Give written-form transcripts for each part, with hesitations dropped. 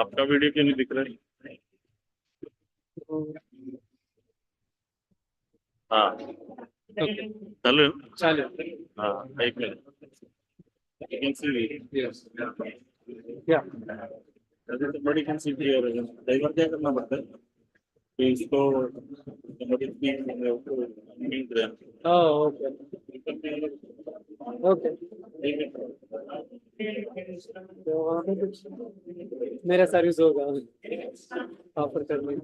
आपका वीडियो क्यों नहीं दिख रहा है? हाँ चलो चलो हाँ एक मिनट बड़ी कंसीडर है कई बार क्या करना पड़ता है कि इसको ओके तो वहाँ पे कुछ मेरा सर्विस होगा ऑफर करने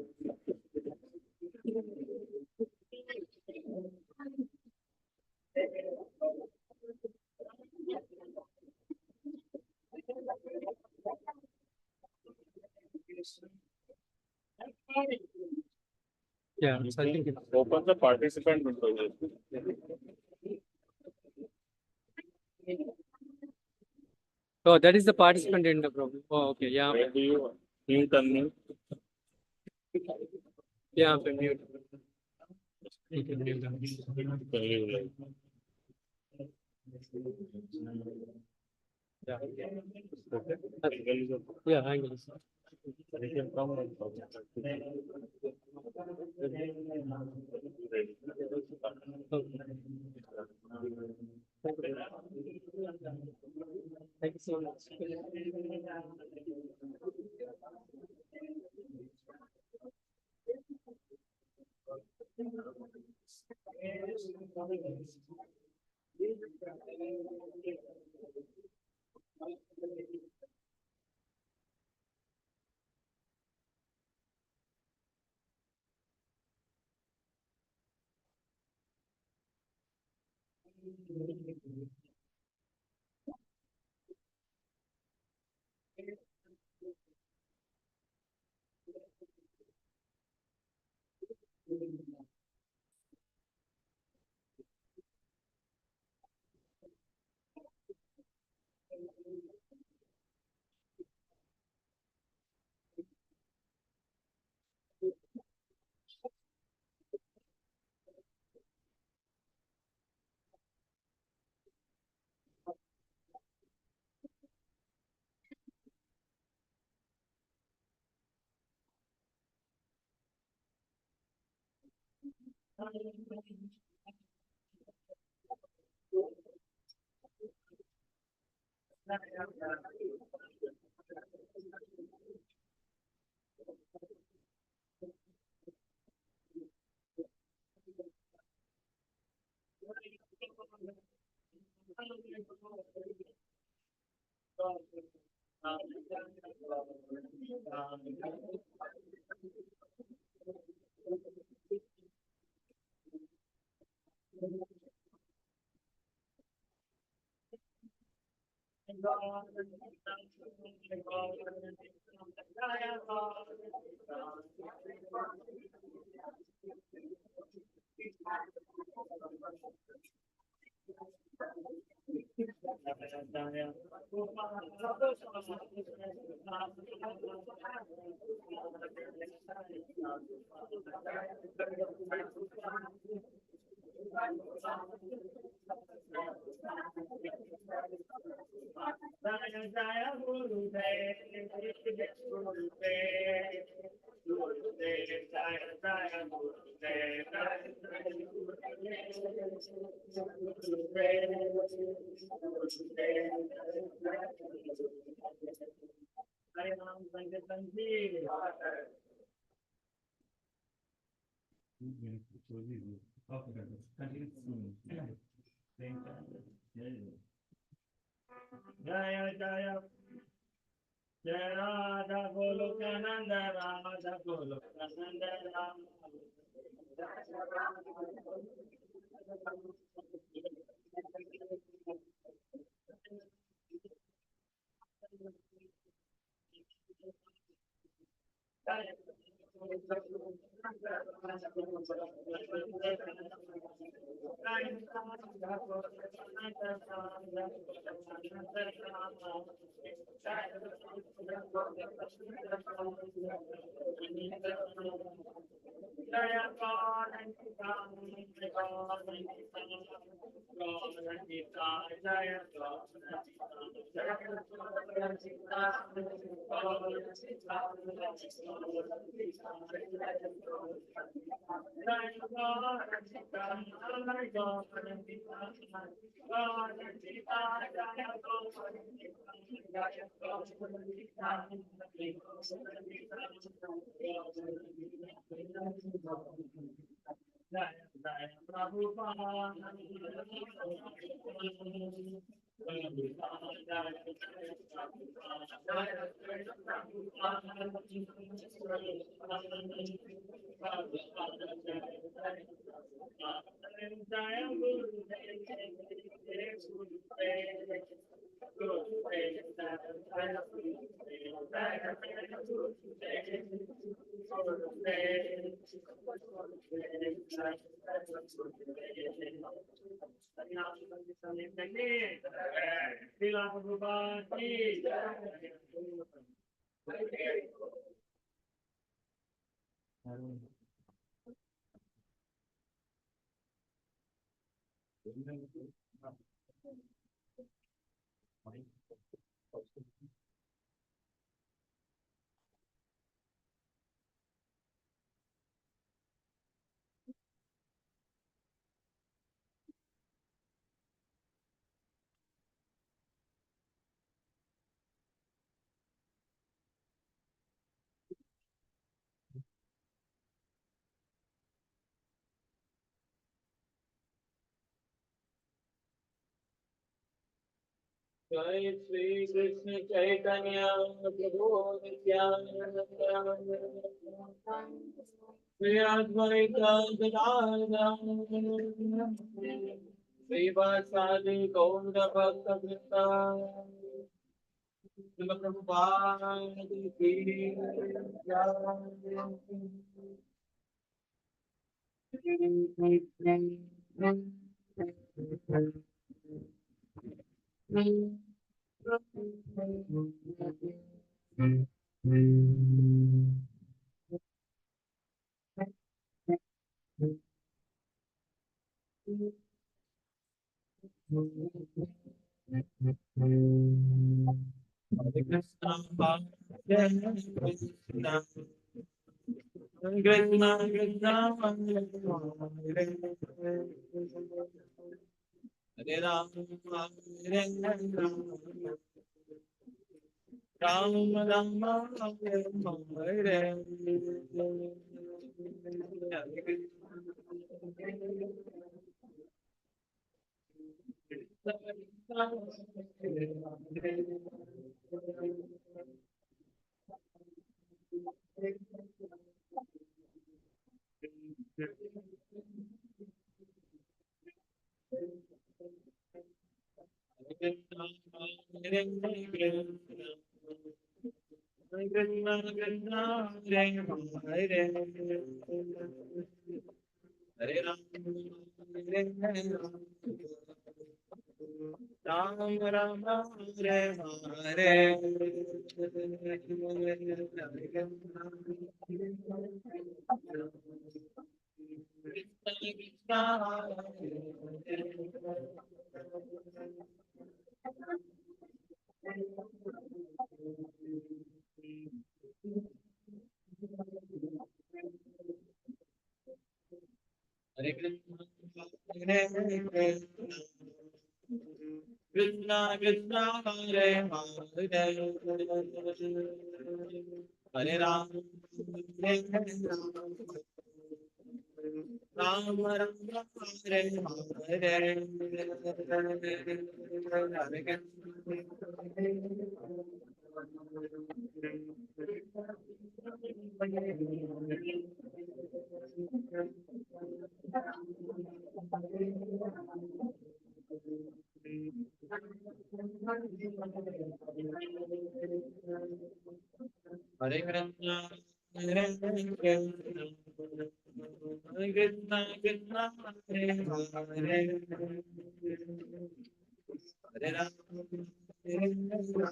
Yeah, so I think open the participant window. oh, that is the participant in the problem. Oh, okay, yeah. Where do you mute unmute? Yeah, mute. You can mute them. Yeah. Yeah, angle is. Thank you so much. Jaya Jaya Jaya Radha Golokananda Radha Golokananda जय श्री कृष्ण चैतन्य प्रभु नित्यानंद श्री अद्वैत गदाधर श्रीवासादि गौर भक्त वृंदा श्रील प्रभुपाद की Hare Krishna, Hare Krishna, Krishna Krishna, Hare Hare Ram, Hare Ram, Ram Ram, Hare Hare Ram, Ram Ram, Hare Hare Hare Krishna, Hare Krishna, Krishna Hare Hare, Hare Ram, Hare Ram, Ram Ram, Hare Hare, Hare Krishna, Hare Krishna, Krishna Krishna, Hare Hare, Hare Ram, Hare Ram,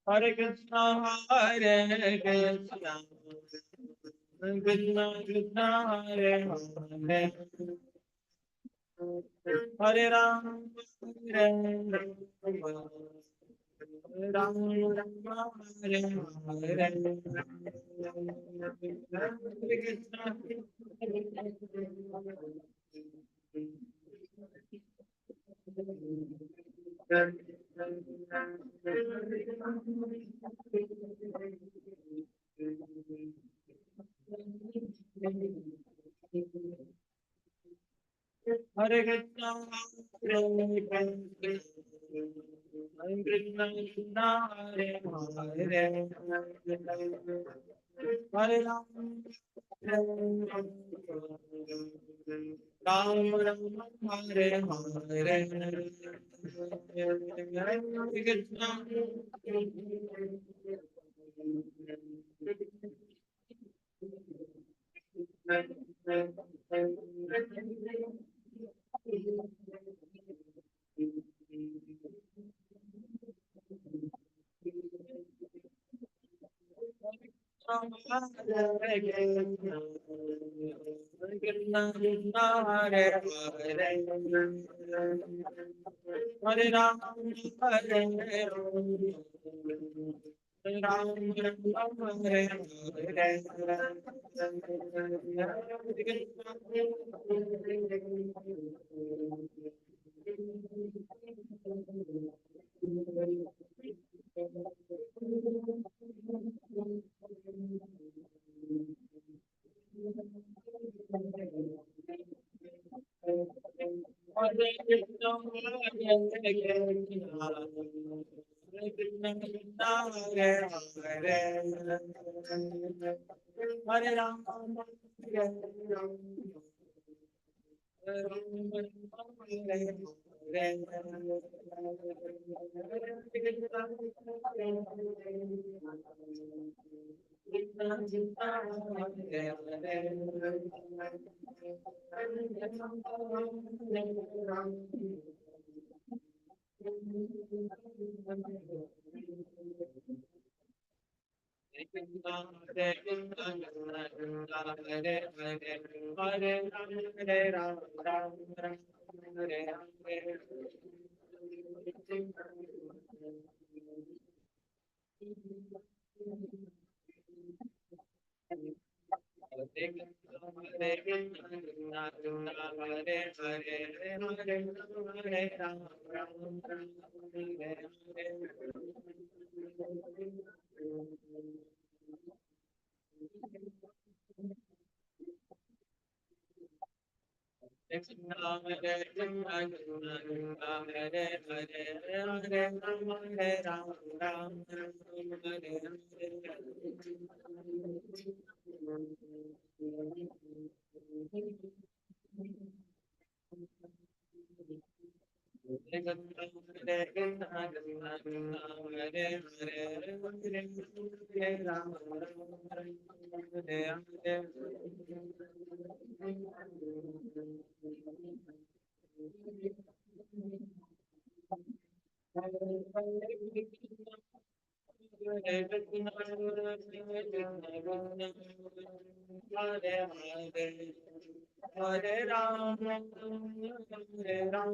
Hare Krishna, Hare Krishna, Krishna Krishna, Hare Hare, Hare Ram, Hare Ram, Ram Ram, Hare Hare, Hare Krishna. Hare Krishna, Hare Krishna, Krishna Hare Hare, Hare Ram, Ram Ram, Hare Hare, Hare Krishna. Hare Ram, Hare Ram, Hare Hare Ram,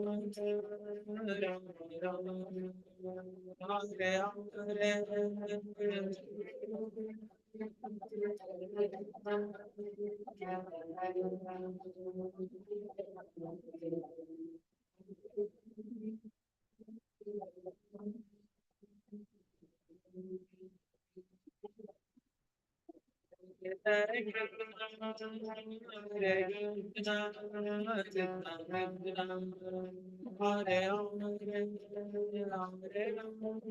Hare Ram, Hare Ram, Hare Ram,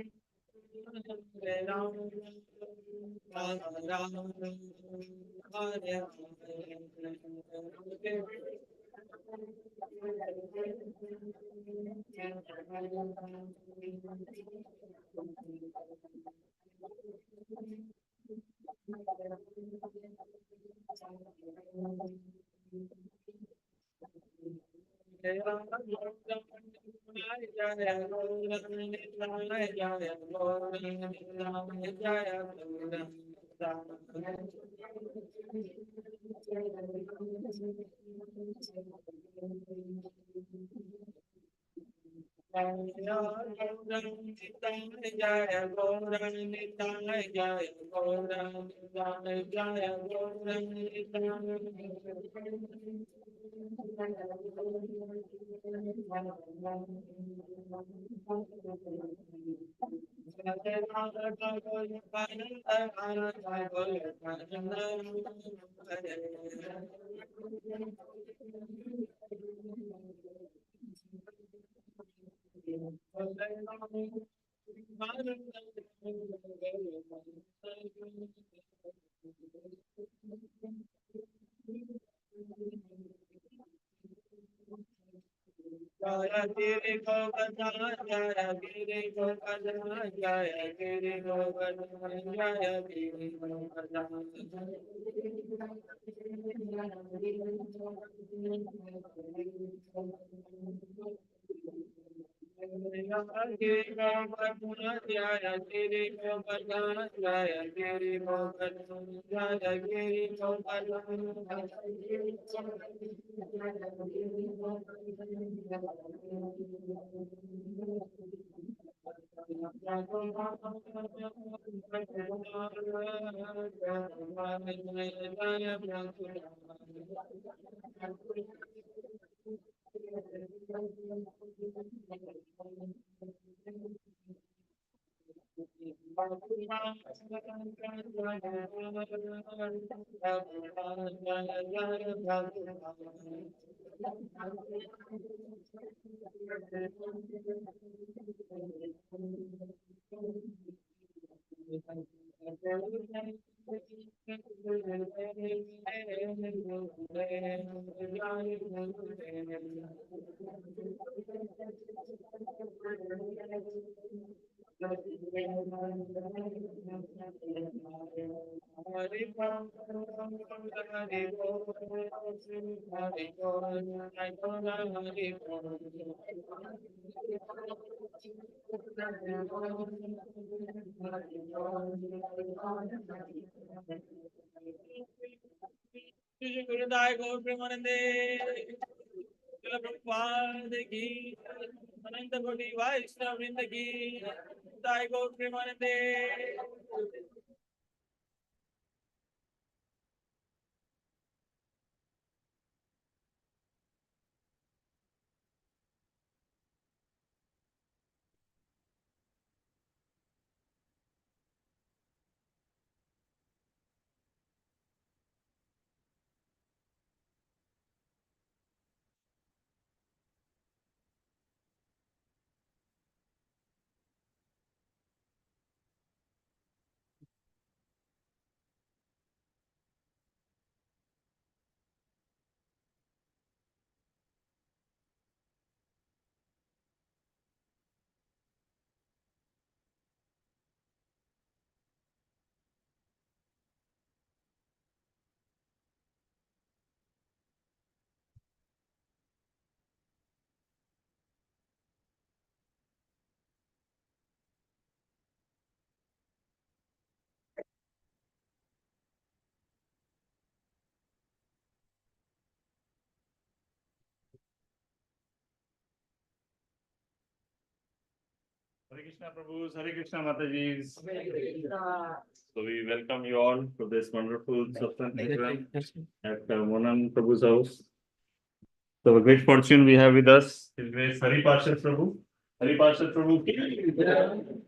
Jaya Giri Govardhana Jaya Giri Govardhana Jaya Giri Govardhana Jaya Giri Govardhana Jaya Giri Govardhana Jaya Giri Govardhana Jaya Giri Govardhana Jaya Giri Gurudev Gaur Premanande Srila Prabhupada ki Ananta Koti Vaishnava Vrinda ki Gurudev Gaur Premanande Hare Krishna Prabhus, Hare Krishna Mataji's. So we welcome you all to this wonderful satsang program at Monan Prabhu's house. So a great fortune we have with us His Grace Hari Parshad Prabhu. Hari Parshad Prabhu.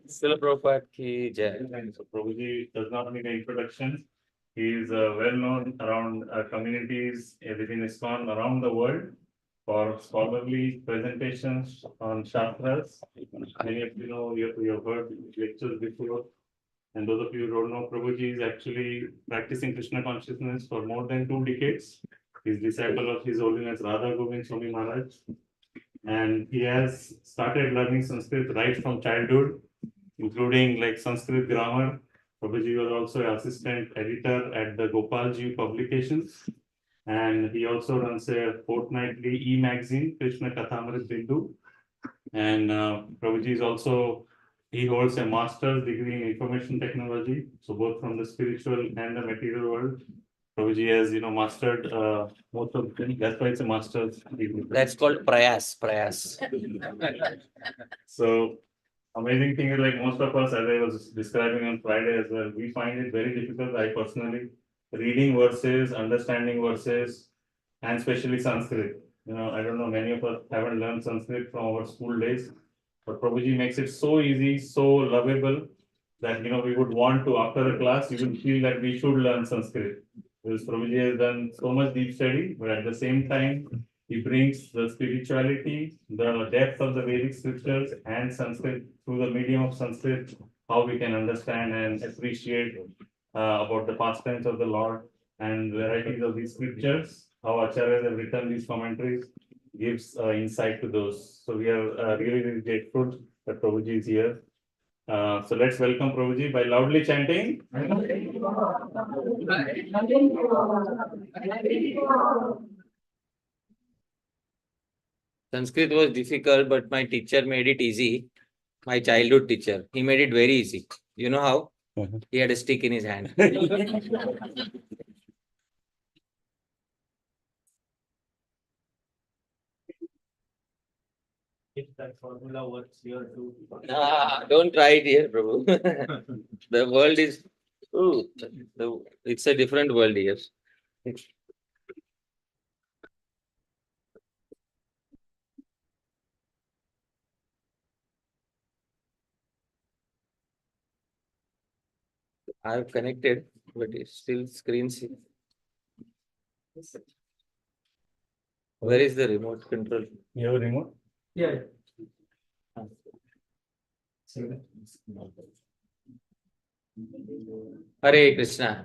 Srila Prabhupada ki jai. So Prabhuji does not need an introduction. He is well known around communities within ISKCON around the world for scholarly presentations on Shastras Many of you know, you have heard lectures before. And those of you who don't know, Prabhuji is actually practicing Krishna consciousness for more than 2 decades. He's disciple of His Holiness Radha Govind Swami Maharaj. And he has started learning Sanskrit right from childhood, including like Sanskrit grammar. Prabhuji was also assistant editor at the Gopalji publications. And he also runs a fortnightly e-magazine, Krishna Kathamrit Bindu. And Prabhuji is also, he holds a master's degree in information technology. So both from the spiritual and the material world. Prabhuji has, mastered most of the things. That's why it's a master's degree. That's called prayas. So amazing thing is like most of us, as I was describing on Friday as well, we find it very difficult. I personally reading verses, understanding verses, and especially Sanskrit. I don't know, many of us haven't learned Sanskrit from our school days, but Prabhuji makes it so easy, so lovable that we would want to, after a class, you will feel that we should learn Sanskrit. Because Prabhuji has done so much deep study, but at the same time, he brings the spirituality, the depth of the Vedic scriptures and Sanskrit through the medium of Sanskrit, how we can understand and appreciate about the pastimes of the Lord and varieties of these scriptures, how acharyas have written these commentaries, gives insight to those. So we are really, really grateful that Prabhuji is here. So let's welcome Prabhuji by loudly chanting. Sanskrit was difficult, but my teacher made it easy. My childhood teacher, he made it very easy. You know how? He had a stick in his hand. If that formula works here too. Don't try it here, Prabhu. The world is, it's a different world here. I've connected, but it's still screens. Where is the remote control? You have a remote? Yeah. Hare Krishna.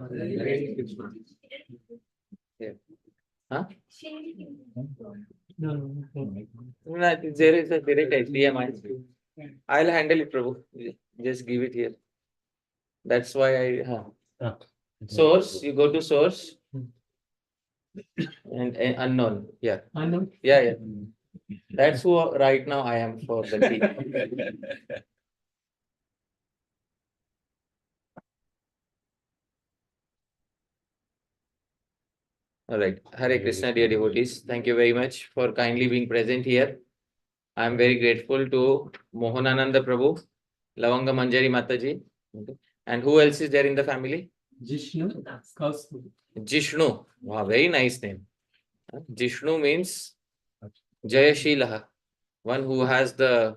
Yeah. Huh? No. No, there is a direct HDMI. I'll handle it, Prabhu. Just give it here. That's why source, you go to source and unknown. Yeah. Unknown? Yeah. That's who right now I am for the key. All right. Hare Krishna, dear devotees. Thank you very much for kindly being present here. I am very grateful to Mohanananda Prabhu, Lavanga Manjari Mataji. Okay. And who else is there in the family? Jishnu. Kaustubh. Jishnu. Wow, very nice name. Jishnu means Jayashilaha, one who has the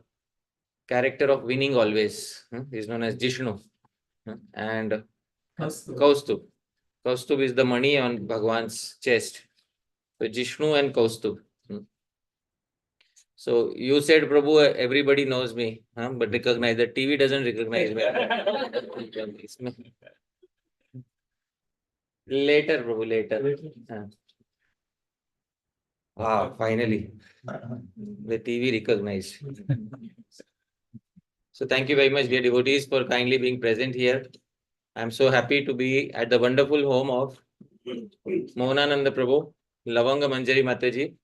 character of winning always. Is known as Jishnu. And Kaustubh. Kaustubh is the money on Bhagwan's chest. So Jishnu and Kaustubh. So you said, Prabhu, everybody knows me, but recognize that TV doesn't recognize me. Later, Prabhu, later. Finally, the TV recognized. So thank you very much, dear devotees, for kindly being present here. I'm so happy to be at the wonderful home of Mohanananda Prabhu, Lavanga Manjari Mataji,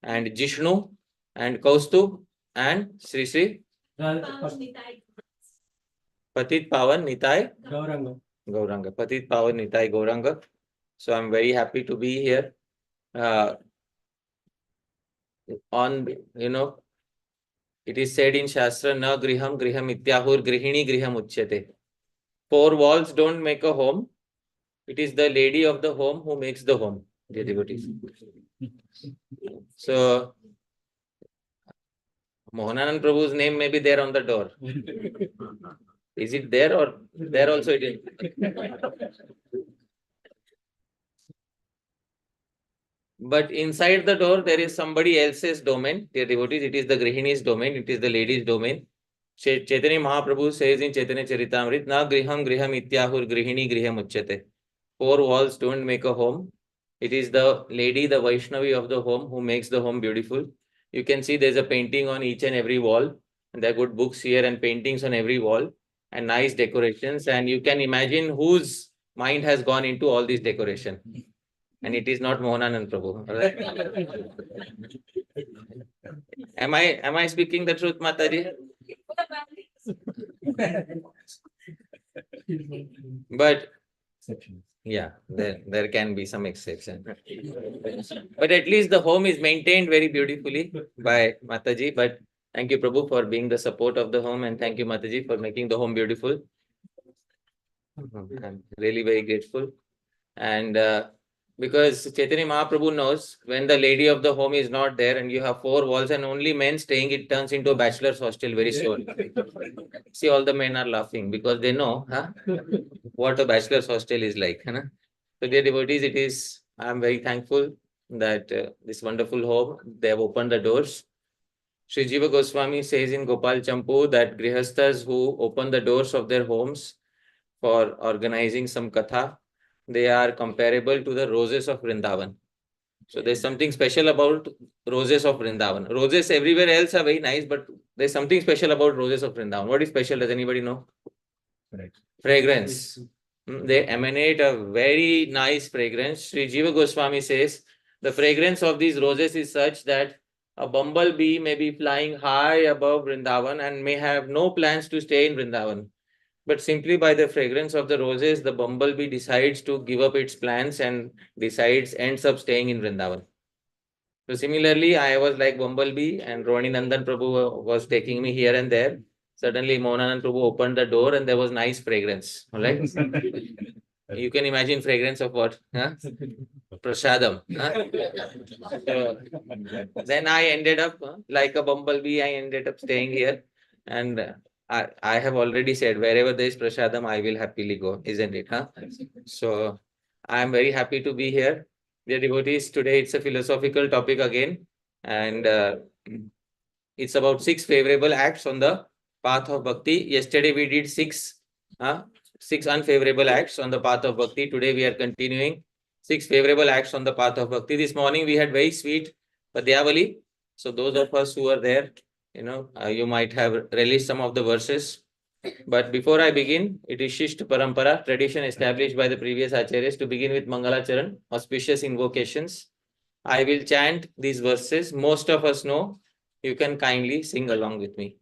and Jishnu, and Kaustubh, and Sri Sri Patit Pawan Nitai Gauranga. Patit Pawan Nitai Gauranga. So I'm very happy to be here. It is said in Shastra, na griham griham ityahur grihini griham uchyate. 4 walls don't make a home. It is the lady of the home who makes the home, dear devotees. So Mohananand Prabhu's name may be there on the door. Is it there or there also it is? But inside the door, there is somebody else's domain. Dear devotees, it is the Grihini's domain. It is the lady's domain. Chaitanya Mahaprabhu says in Chaitanya Charitamrita, na griham griham ityahur grihini griham uchyate. Four walls don't make a home. It is the lady, the Vaishnavi of the home who makes the home beautiful. You can see there's a painting on each and every wall. And there are good books here and paintings on every wall and nice decorations. And you can imagine whose mind has gone into all this decoration. And it is not Mohananand Prabhu. Am I speaking the truth, Mataji? But yeah, there can be some exception. But at least the home is maintained very beautifully by Mataji. But thank you, Prabhu, for being the support of the home, and thank you, Mataji, for making the home beautiful. I'm really very grateful. And because Chaitanya Mahaprabhu knows when the lady of the home is not there and you have four walls and only men staying, it turns into a bachelor's hostel very soon. See, all the men are laughing because they know what a bachelor's hostel is like. So, dear devotees, I am very thankful that this wonderful home, they have opened the doors. Sri Jiva Goswami says in Gopal Champu that grihasthas who open the doors of their homes for organizing some katha, they are comparable to the roses of Vrindavan. So there's something special about roses of Vrindavan. Roses everywhere else are very nice, but there's something special about roses of Vrindavan. What is special? Does anybody know? Fragrance. They emanate a very nice fragrance. Sri Jiva Goswami says the fragrance of these roses is such that a bumblebee may be flying high above Vrindavan and may have no plans to stay in Vrindavan. But simply by the fragrance of the roses, the bumblebee decides to give up its plans and ends up staying in Vrindavan. So similarly, I was like bumblebee and Rohini Nandan Prabhu was taking me here and there. Suddenly, Mohananand Prabhu opened the door and there was nice fragrance. All right? You can imagine fragrance of what? Prashadam. So, then I ended up, like a bumblebee, I ended up staying here. And I have already said, wherever there is Prashadam, I will happily go, isn't it? So I am very happy to be here. Dear devotees, today it's a philosophical topic again. And it's about 6 favorable acts on the path of bhakti. Yesterday we did 6 unfavorable acts on the path of bhakti. Today we are continuing 6 favorable acts on the path of bhakti. This morning we had very sweet Padyavali. So those of us who are there, you might have relished some of the verses. But before I begin, it is Shishta Parampara, tradition established by the previous Acharyas, to begin with Mangalacharan, auspicious invocations. I will chant these verses. Most of us know. You can kindly sing along with me.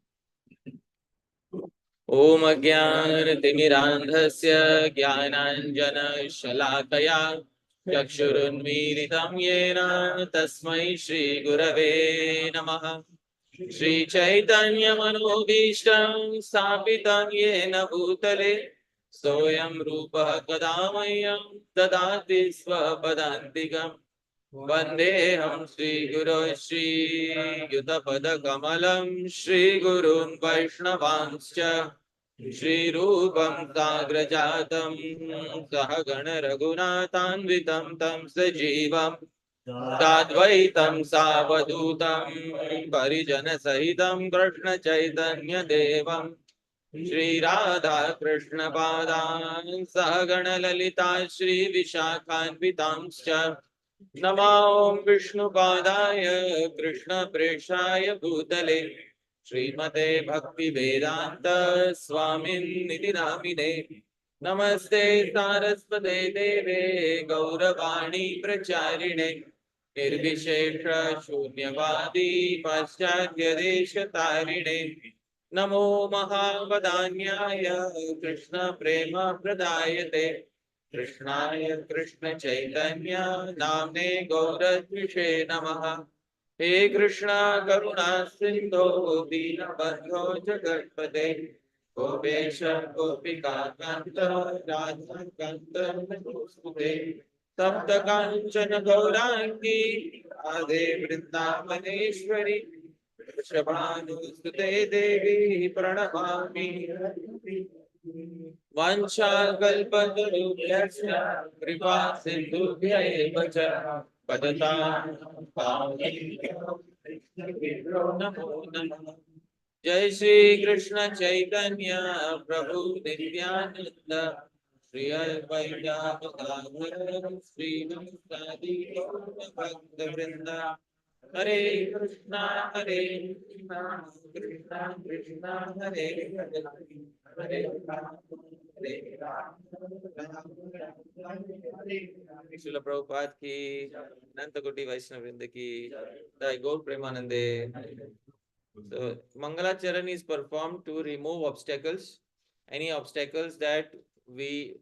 Om Ajnanatimirandhasya Jnananjana Shalakaya Chakshurunmilitam Yena Tasmai Shri Gurave Namaha. Shri Chaitanya Manobhishtam Sthapitam Yena Bhutale Soyam Rupa Kadamayam Dadati Svapadantikam Vandeham Shri Guru Shri Yutapada Kamalam Shri Gurun Vaishnavanscha Shri Rupam Sagrajatam Sahagana Raghunatanvitam Tam Sajivam Tadvaitam Savadutam Parijana Sahitam Krishna Chaitanya Devam Shri Radha Krishna Padan Sahagana Lalita Shri Vishakhanvitamscha Namo Vishnu Padaya Krishna Preshaya Bhutale Srimate Bhakti Vedanta Swamin Niti Namine Namaste Saraswate Deve Gauravani Pracharine Nirvishesha Shunyavadi Paschatya Desha Tarine Namo Mahavadanyaya Krishna Prema Pradayate Krishnaya Krishna Chaitanya Namne Gauradvishe Namaha. He Krishna Karuna Sindhu Dinabandho Jagatpate Gopesha Gopika Kanta Radha Kanta Namaste Tapta Kanchana Gaurangi Ade Vrindavaneshwari Shabhanustate Devi Pranamami Vancha Kalpatarubhyasya Kripa Sindhubhya Evacha Padata Namo Namah. Jai Shri Krishna Chaitanya Prabhu Nityananda Shri Advaita Gadadhara Sri Vasadi Bhakta Vrinda Hare Krishna Hare Krishna Krishna Krishna Hare Hare Hare Rama Hare Rama Srila Prabhupada ki Ananta Koti Vaishnava Vrinda ki Jai Gaur Premanande. So Mangalacharan is performed to remove obstacles, any obstacles that we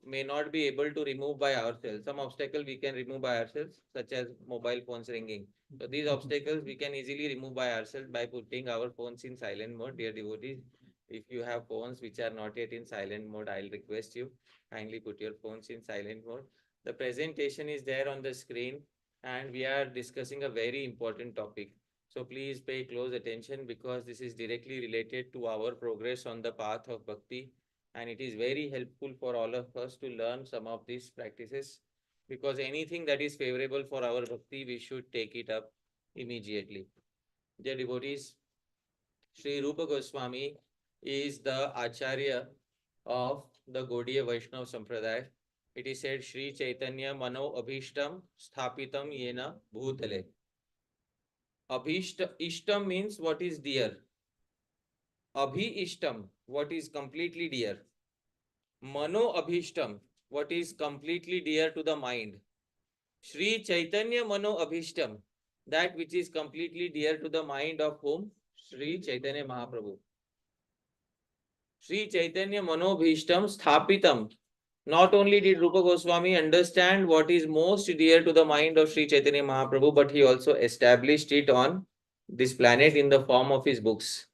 may not be able to remove by ourselves. Some obstacle we can remove by ourselves, such as mobile phones ringing. So these obstacles we can easily remove by ourselves by putting our phones in silent mode. Dear devotees, if you have phones which are not yet in silent mode, I'll request you kindly put your phones in silent mode. The presentation is there on the screen and we are discussing a very important topic. So please pay close attention because this is directly related to our progress on the path of bhakti, and it is very helpful for all of us to learn some of these practices, because anything that is favorable for our bhakti, we should take it up immediately. Dear devotees, Sri Rupa Goswami is the Acharya of the Gaudiya Vaishnava Sampradaya. It is said Sri Chaitanya Mano Abhishtam Sthapitam Yena Bhutale. Ishtam means what is dear. Abhi Ishtam, what is completely dear. Mano Abhishtam, what is completely dear to the mind. Sri Chaitanya Mano Abhishtam, that which is completely dear to the mind of whom? Sri Chaitanya Mahaprabhu. Sri Chaitanya Mano Abhishtam Sthapitam. Not only did Rupa Goswami understand what is most dear to the mind of Sri Chaitanya Mahaprabhu, but he also established it on this planet in the form of his books.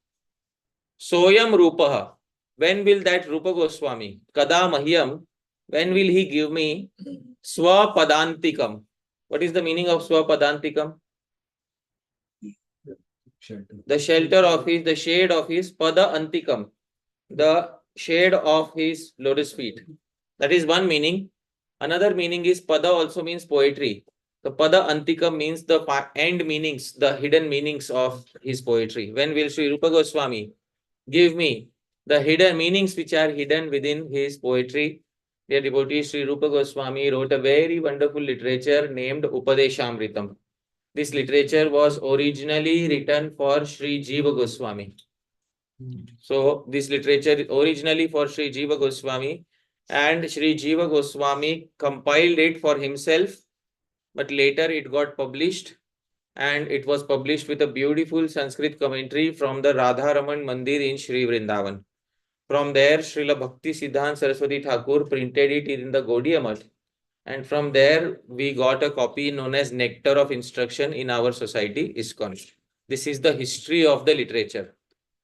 Soyam Rupaha. When will that Rupa Goswami? Kada Mahyam. When will he give me Swapadantikam? What is the meaning of Swapadantikam? The shelter of his, the shade of his Pada Antikam. The shade of his lotus feet. That is one meaning. Another meaning is Pada also means poetry. The Pada Antikam means the end meanings, the hidden meanings of his poetry. When will Sri Rupa Goswami give me the hidden meanings which are hidden within his poetry? Dear devotees, Sri Rupa Goswami wrote a very wonderful literature named Upadeshamritam. This literature was originally written for Sri Jiva Goswami. So this literature originally for Sri Jiva Goswami, and Sri Jiva Goswami compiled it for himself, but later it got published, and it was published with a beautiful Sanskrit commentary from the Radharaman Mandir in Sri Vrindavan. From there, Srila Bhakti Siddhanta Saraswati Thakur printed it in the Gaudiya Math, and from there we got a copy known as Nectar of Instruction in our society, ISKCON. This is the history of the literature.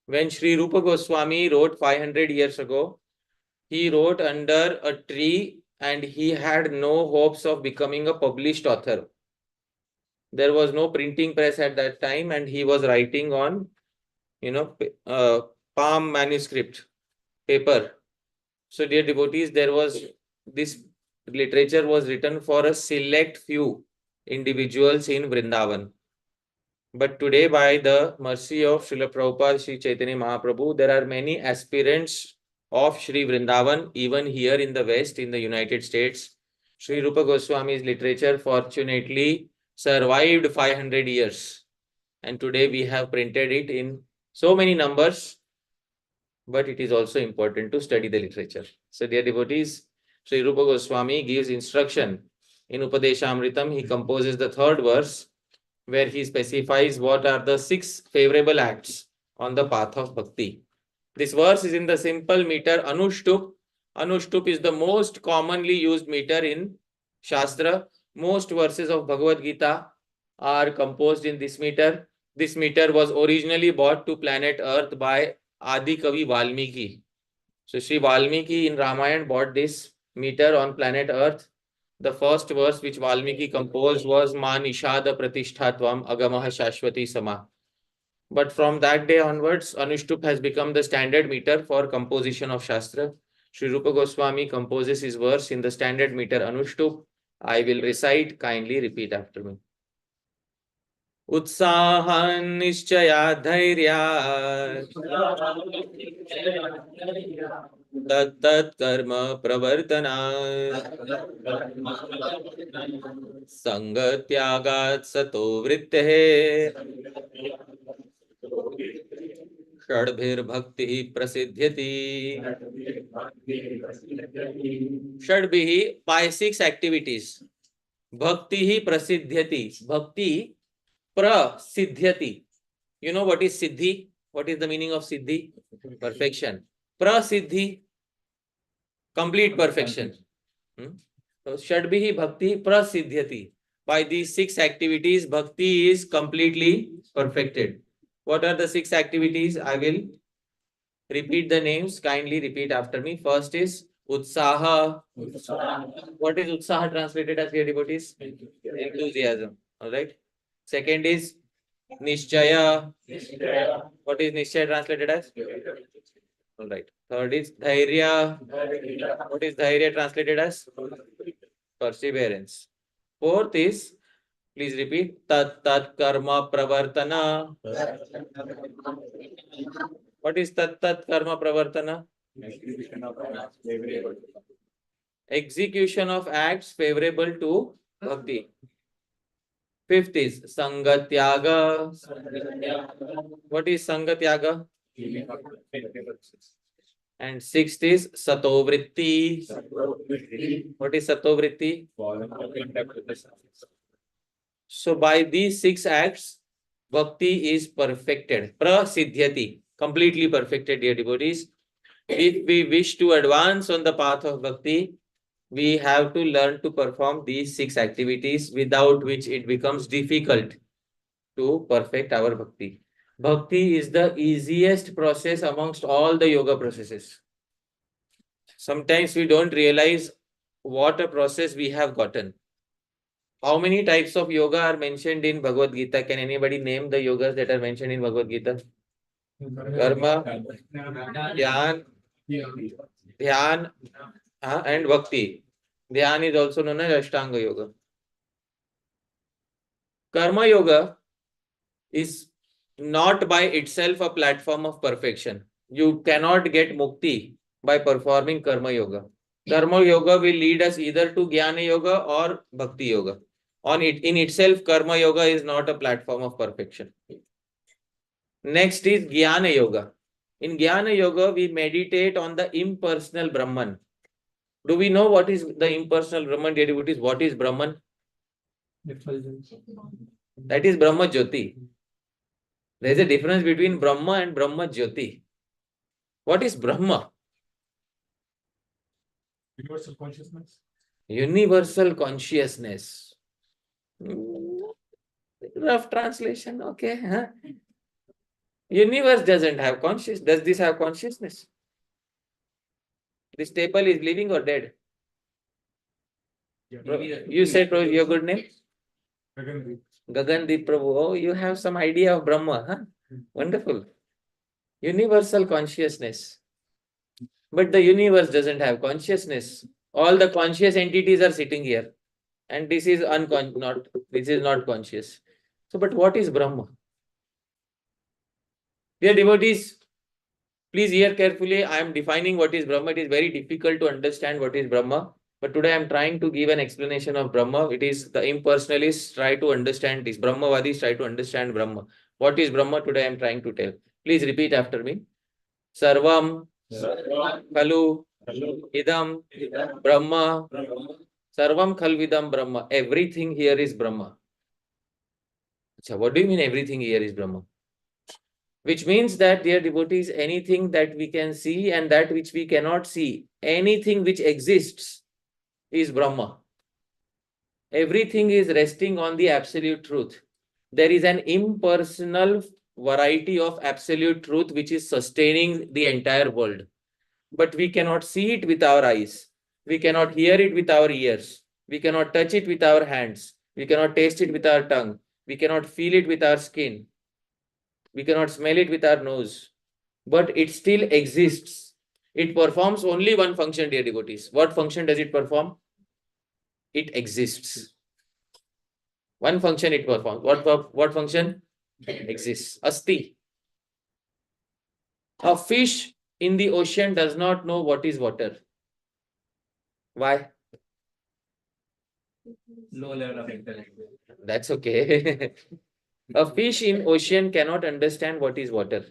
When Sri Rupa Goswami wrote 500 years ago, he wrote under a tree and he had no hopes of becoming a published author. There was no printing press at that time and he was writing on, palm manuscript paper. So dear devotees, this literature was written for a select few individuals in Vrindavan. But today, by the mercy of Srila Prabhupada, Sri Chaitanya Mahaprabhu, there are many aspirants of Sri Vrindavan, even here in the West, in the United States. Sri Rupa Goswami's literature fortunately survived 500 years. And today we have printed it in so many numbers, but it is also important to study the literature. So dear devotees, Sri Rupa Goswami gives instruction. In Upadeshamritam, he composes the third verse, where he specifies what are the 6 favorable acts on the path of bhakti. This verse is in the simple meter Anushtup. Anushtup is the most commonly used meter in Shastra. Most verses of Bhagavad Gita are composed in this meter. This meter was originally brought to planet Earth by Adi Kavi Valmiki. So Sri Valmiki in Ramayana bought this meter on planet Earth. The first verse which Valmiki composed was Ma Nishada Pratishtatvam Agamaha Shashwati Sama. But from that day onwards, Anushtup has become the standard meter for composition of Shastra. Sri Rupa Goswami composes his verse in the standard meter Anushtup. I will recite, kindly repeat after me. Utsaha Nishchaya Dhairya Tat Tat Karma Pravartana Sangatyagat Sato Vrittehe Shadbhir Bhakti Prasidhyati. Shadbhihi, by 6 activities. Bhakti prasidhyati. Bhakti prasidhyati. You know what is siddhi? What is the meaning of siddhi? Perfection. Prasiddhi, complete perfection. So Shadbhihi Bhakti prasidhyati. By these 6 activities, Bhakti is completely perfected. What are the 6 activities? I will repeat the names. Kindly repeat after me. First is Utsaha. What is Utsaha translated as, dear devotees? Enthusiasm. All right. Second is Nishchaya. What is Nishchaya translated as? All right. Third is Dhairya. What is Dhairya translated as? Perseverance. Fourth is, please repeat, Tat Tat Karma Pravartana. What is Tat Tat Karma Pravartana? Execution of acts favorable to Bhakti. Fifth is Sangatyaga. What is Sangatyaga? And sixth is Satovritti. What is Satovritti? So by these 6 acts, Bhakti is perfected. Prasiddhyati. Completely perfected, dear devotees. If we wish to advance on the path of Bhakti, we have to learn to perform these 6 activities, without which it becomes difficult to perfect our Bhakti. Bhakti is the easiest process amongst all the yoga processes. Sometimes we don't realize what a process we have gotten. How many types of yoga are mentioned in Bhagavad Gita? Can anybody name the yogas that are mentioned in Bhagavad Gita? Karma, Dhyan, Dhyan, and Bhakti. Dhyan is also known as Ashtanga Yoga. Karma Yoga is not by itself a platform of perfection. You cannot get mukti by performing Karma Yoga. Karma Yoga will lead us either to Jnana Yoga or Bhakti Yoga. In itself, Karma Yoga is not a platform of perfection. Next is Jnana Yoga. In Jnana Yoga, we meditate on the impersonal Brahman. Do we know what is the impersonal Brahman, dear devotees? What is Brahman? That is Brahma Jyoti. There is a difference between Brahma and Brahma Jyoti. What is Brahma? Universal consciousness. Universal consciousness. Rough translation, okay. Huh? Universe doesn't have consciousness. Does this have consciousness? This table is living or dead? You said your good name? Gagandeep Prabhu. Oh, you have some idea of Brahma, huh? Wonderful. Universal consciousness. But the universe doesn't have consciousness. All the conscious entities are sitting here. And this is not conscious. So, but what is Brahma? Dear devotees, please hear carefully. I am defining what is Brahma. It is very difficult to understand what is Brahma. But today I am trying to give an explanation of Brahma. It is the impersonalists try to understand this. Brahmavadis try to understand Brahma. What is Brahma? Today I am trying to tell. Please repeat after me. Sarvam Khalu Idam Brahma. Sarvam Khalvidam Brahma. Everything here is Brahma. Achha, what do you mean everything here is Brahma? Which means that, dear devotees, anything that we can see and that which we cannot see, anything which exists is Brahma. Everything is resting on the absolute truth. There is an impersonal variety of absolute truth which is sustaining the entire world. But we cannot see it with our eyes. We cannot hear it with our ears. We cannot touch it with our hands. We cannot taste it with our tongue. We cannot feel it with our skin. We cannot smell it with our nose. But it still exists. It performs only one function, dear devotees. What function does it perform? It exists. One function it performs. What function? Exists. Asti. A fish in the ocean does not know what is water. Why? Low level of intelligence. That's okay. A fish in ocean cannot understand what is water.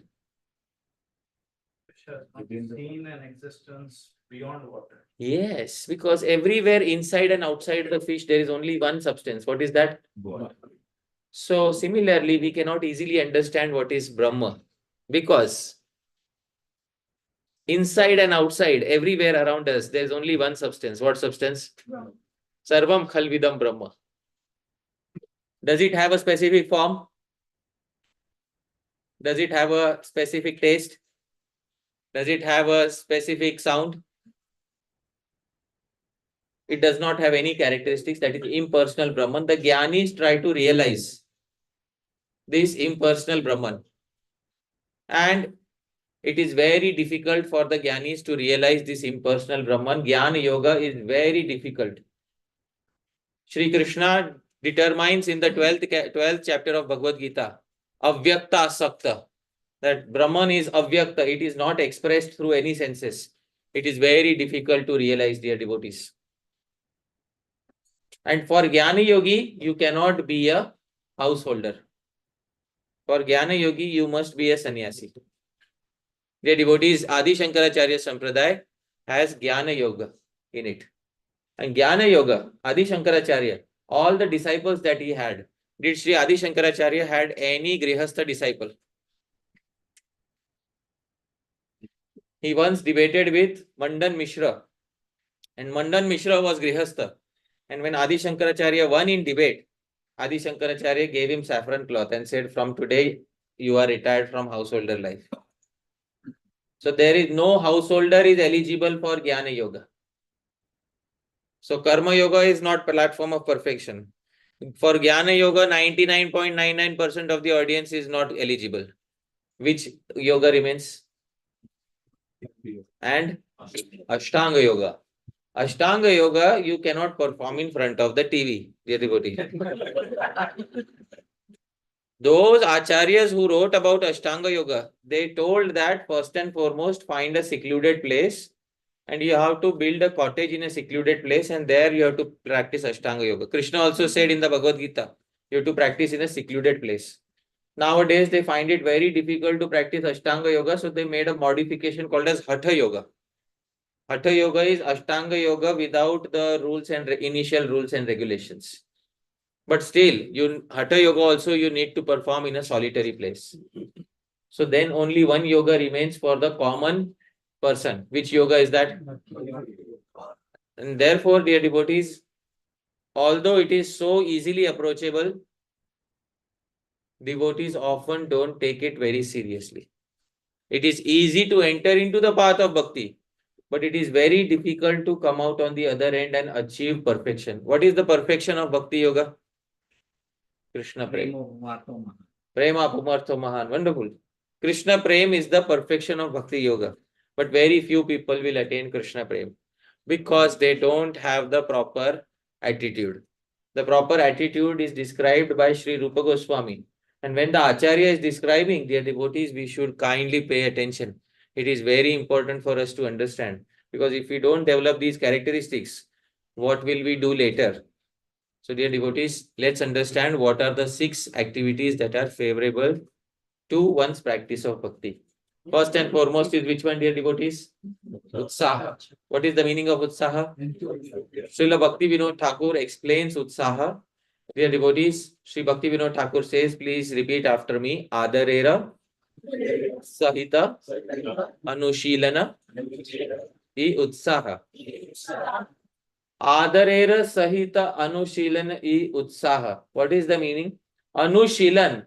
Seen an existence beyond water. Yes, because everywhere inside and outside the fish, there is only one substance. What is that? Water. So similarly, we cannot easily understand what is Brahma because inside and outside, everywhere around us, there is only one substance. What substance? Brahma. Sarvam Khalvidam Brahma. Does it have a specific form? Does it have a specific taste? Does it have a specific sound? It does not have any characteristics. That is impersonal Brahman. The Jnanis try to realize this impersonal Brahman. And it is very difficult for the Jnanis to realize this impersonal Brahman. Jnana Yoga is very difficult. Shri Krishna determines in the 12th chapter of Bhagavad Gita, Avyakta Sakta, that Brahman is Avyakta. It is not expressed through any senses. It is very difficult to realize, dear devotees. And for Jnana Yogi, you cannot be a householder. For Jnana Yogi, you must be a sannyasi. Dear devotees, Adi Shankaracharya Sampradaya has Jnana Yoga in it. And Jnana Yoga, Adi Shankaracharya, all the disciples that he had, did Sri Adi Shankaracharya had any Grihastha disciple? He once debated with Mandan Mishra. And Mandan Mishra was Grihastha. And when Adi Shankaracharya won in debate, Adi Shankaracharya gave him saffron cloth and said, from today, you are retired from householder life. So there is no householder is eligible for Jnana Yoga. So Karma Yoga is not platform of perfection. For Jnana Yoga, 99.99% of the audience is not eligible. Which yoga remains? And Ashtanga Yoga. Ashtanga Yoga, you cannot perform in front of the TV, dear devotee. Those acharyas who wrote about Ashtanga Yoga, they told that first and foremost, find a secluded place and you have to build a cottage in a secluded place and there you have to practice Ashtanga Yoga. Krishna also said in the Bhagavad Gita, you have to practice in a secluded place. Nowadays, they find it very difficult to practice Ashtanga Yoga, so they made a modification called as Hatha Yoga. Hatha Yoga is Ashtanga Yoga without the rules and initial rules and regulations. But still, Hatha Yoga also you need to perform in a solitary place. So then only one yoga remains for the common person. Which yoga is that? And therefore, dear devotees, although it is so easily approachable, devotees often don't take it very seriously. It is easy to enter into the path of bhakti, but it is very difficult to come out on the other end and achieve perfection. What is the perfection of bhakti yoga? Krishna Prema. Prema Pumartho Mahan. Wonderful. Krishna Prem is the perfection of bhakti yoga. But very few people will attain Krishna Prem because they don't have the proper attitude. The proper attitude is described by Sri Rupa Goswami. And when the Acharya is describing, dear devotees, we should kindly pay attention. It is very important for us to understand. Because if we don't develop these characteristics, what will we do later? So dear devotees, let's understand what are the 6 activities that are favorable to one's practice of bhakti. First and foremost is which one, dear devotees? Utsaha. What is the meaning of Utsaha? Srila Bhakti Vinod Thakur explains Utsaha. Dear devotees, Sri Bhakti Vinod Thakur says, please repeat after me. Adarera Sahita Anushilana I Utsaha. Adarera Sahita Anushilana I Utsaha. What is the meaning? Anushilan.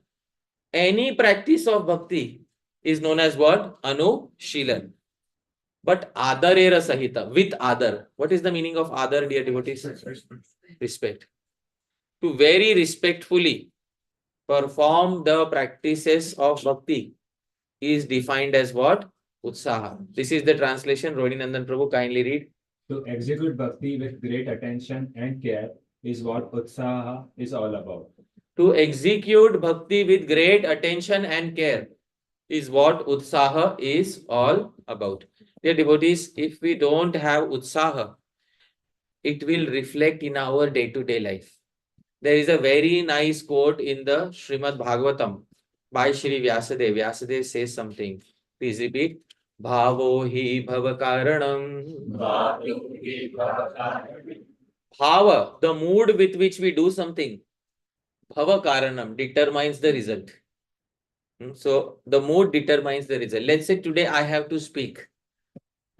Any practice of bhakti is known as what? Anushilan. But Adarera Sahita, with Adar. What is the meaning of Adar, dear devotees? Respect. To very respectfully perform the practices of bhakti is defined as what? Utsaha. This is the translation. Rohini Nandan Prabhu, kindly read. To execute bhakti with great attention and care is what Utsaha is all about. To execute bhakti with great attention and care is what utsaha is all about. Dear devotees, if we don't have utsaha, it will reflect in our day-to-day life. There is a very nice quote in the Srimad Bhagavatam by Shri Vyasadeva. Vyasadeva says something. Please repeat. Bhavo hi bhavakaranam. Bhava, the mood with which we do something, bhavakaranam, determines the result. So the mood determines the result. Let's say today I have to speak.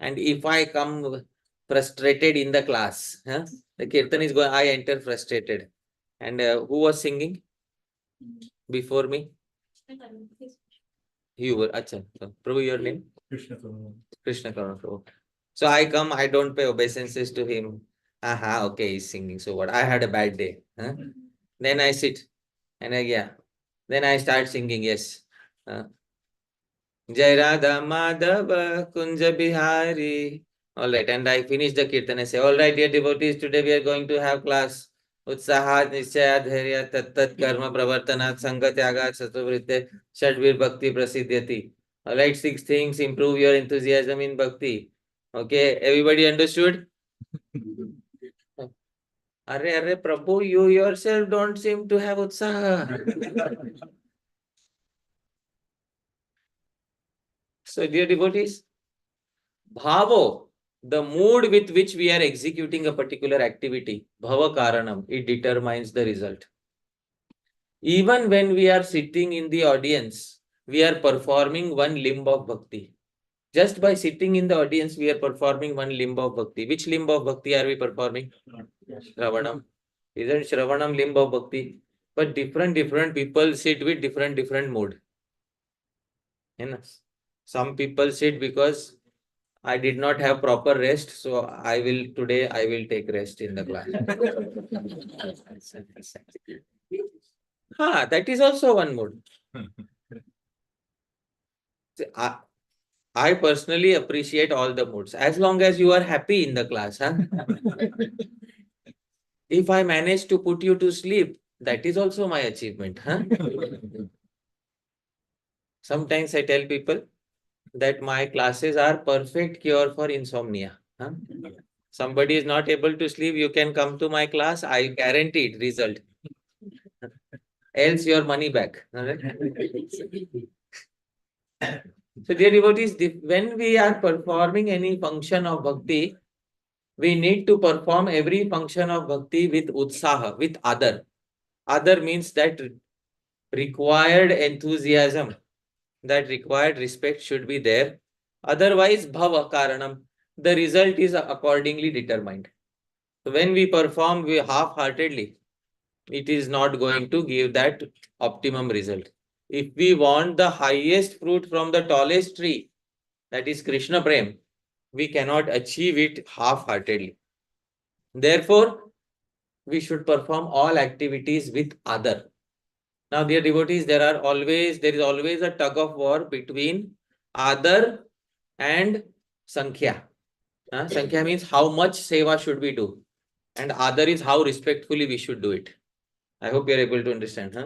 And if I come frustrated in the class, the kirtan is going, I enter frustrated. And who was singing before me? You were. Acha. Prabhu, your name? Krishna Prabhu. Krishna Prabhu. So I come, I don't pay obeisances to him. Aha, okay, he's singing. So what? I had a bad day. Then I sit and then I start singing, yes. Jai Radha Madhava Kunja Bihari. All right, and I finish the kirtan. I say, all right, dear devotees, today we are going to have class. Utsahat Nischaya Dharya Tat Karma Pravartanat Sangha Tyagat Satuvritte Shadvir Bhakti Prasiddhyati. All right, 6 things improve your enthusiasm in bhakti. Okay, everybody understood? Arre, Prabhu, you yourself don't seem to have utsaha. So, dear devotees, bhavo, the mood with which we are executing a particular activity, bhava karanam, it determines the result. Even when we are sitting in the audience, we are performing one limb of bhakti. Just by sitting in the audience, we are performing one limb of bhakti. Which limb of bhakti are we performing? Shravanam. Isn't Shravanam limb of bhakti? But different people sit with different mood. Some people sit because I did not have proper rest, so today I will take rest in the class. That is also one mood. I personally appreciate all the moods as long as you are happy in the class. If I manage to put you to sleep, that is also my achievement. Sometimes I tell people that my classes are perfect cure for insomnia. Somebody is not able to sleep, you can come to my class, I guarantee it, result. Else your money back. So dear devotees, when we are performing any function of bhakti, we need to perform every function of bhakti with utsaha, with other. Other means that required enthusiasm, that required respect should be there. Otherwise, bhava karanam, the result is accordingly determined. So when we perform half-heartedly, it is not going to give that optimum result. If we want the highest fruit from the tallest tree, that is Krishna Prem, we cannot achieve it half-heartedly. Therefore, we should perform all activities with other. Now, dear devotees, there is always a tug of war between other and Sankhya. Sankhya means how much seva should we do, and other is how respectfully we should do it. I hope you are able to understand.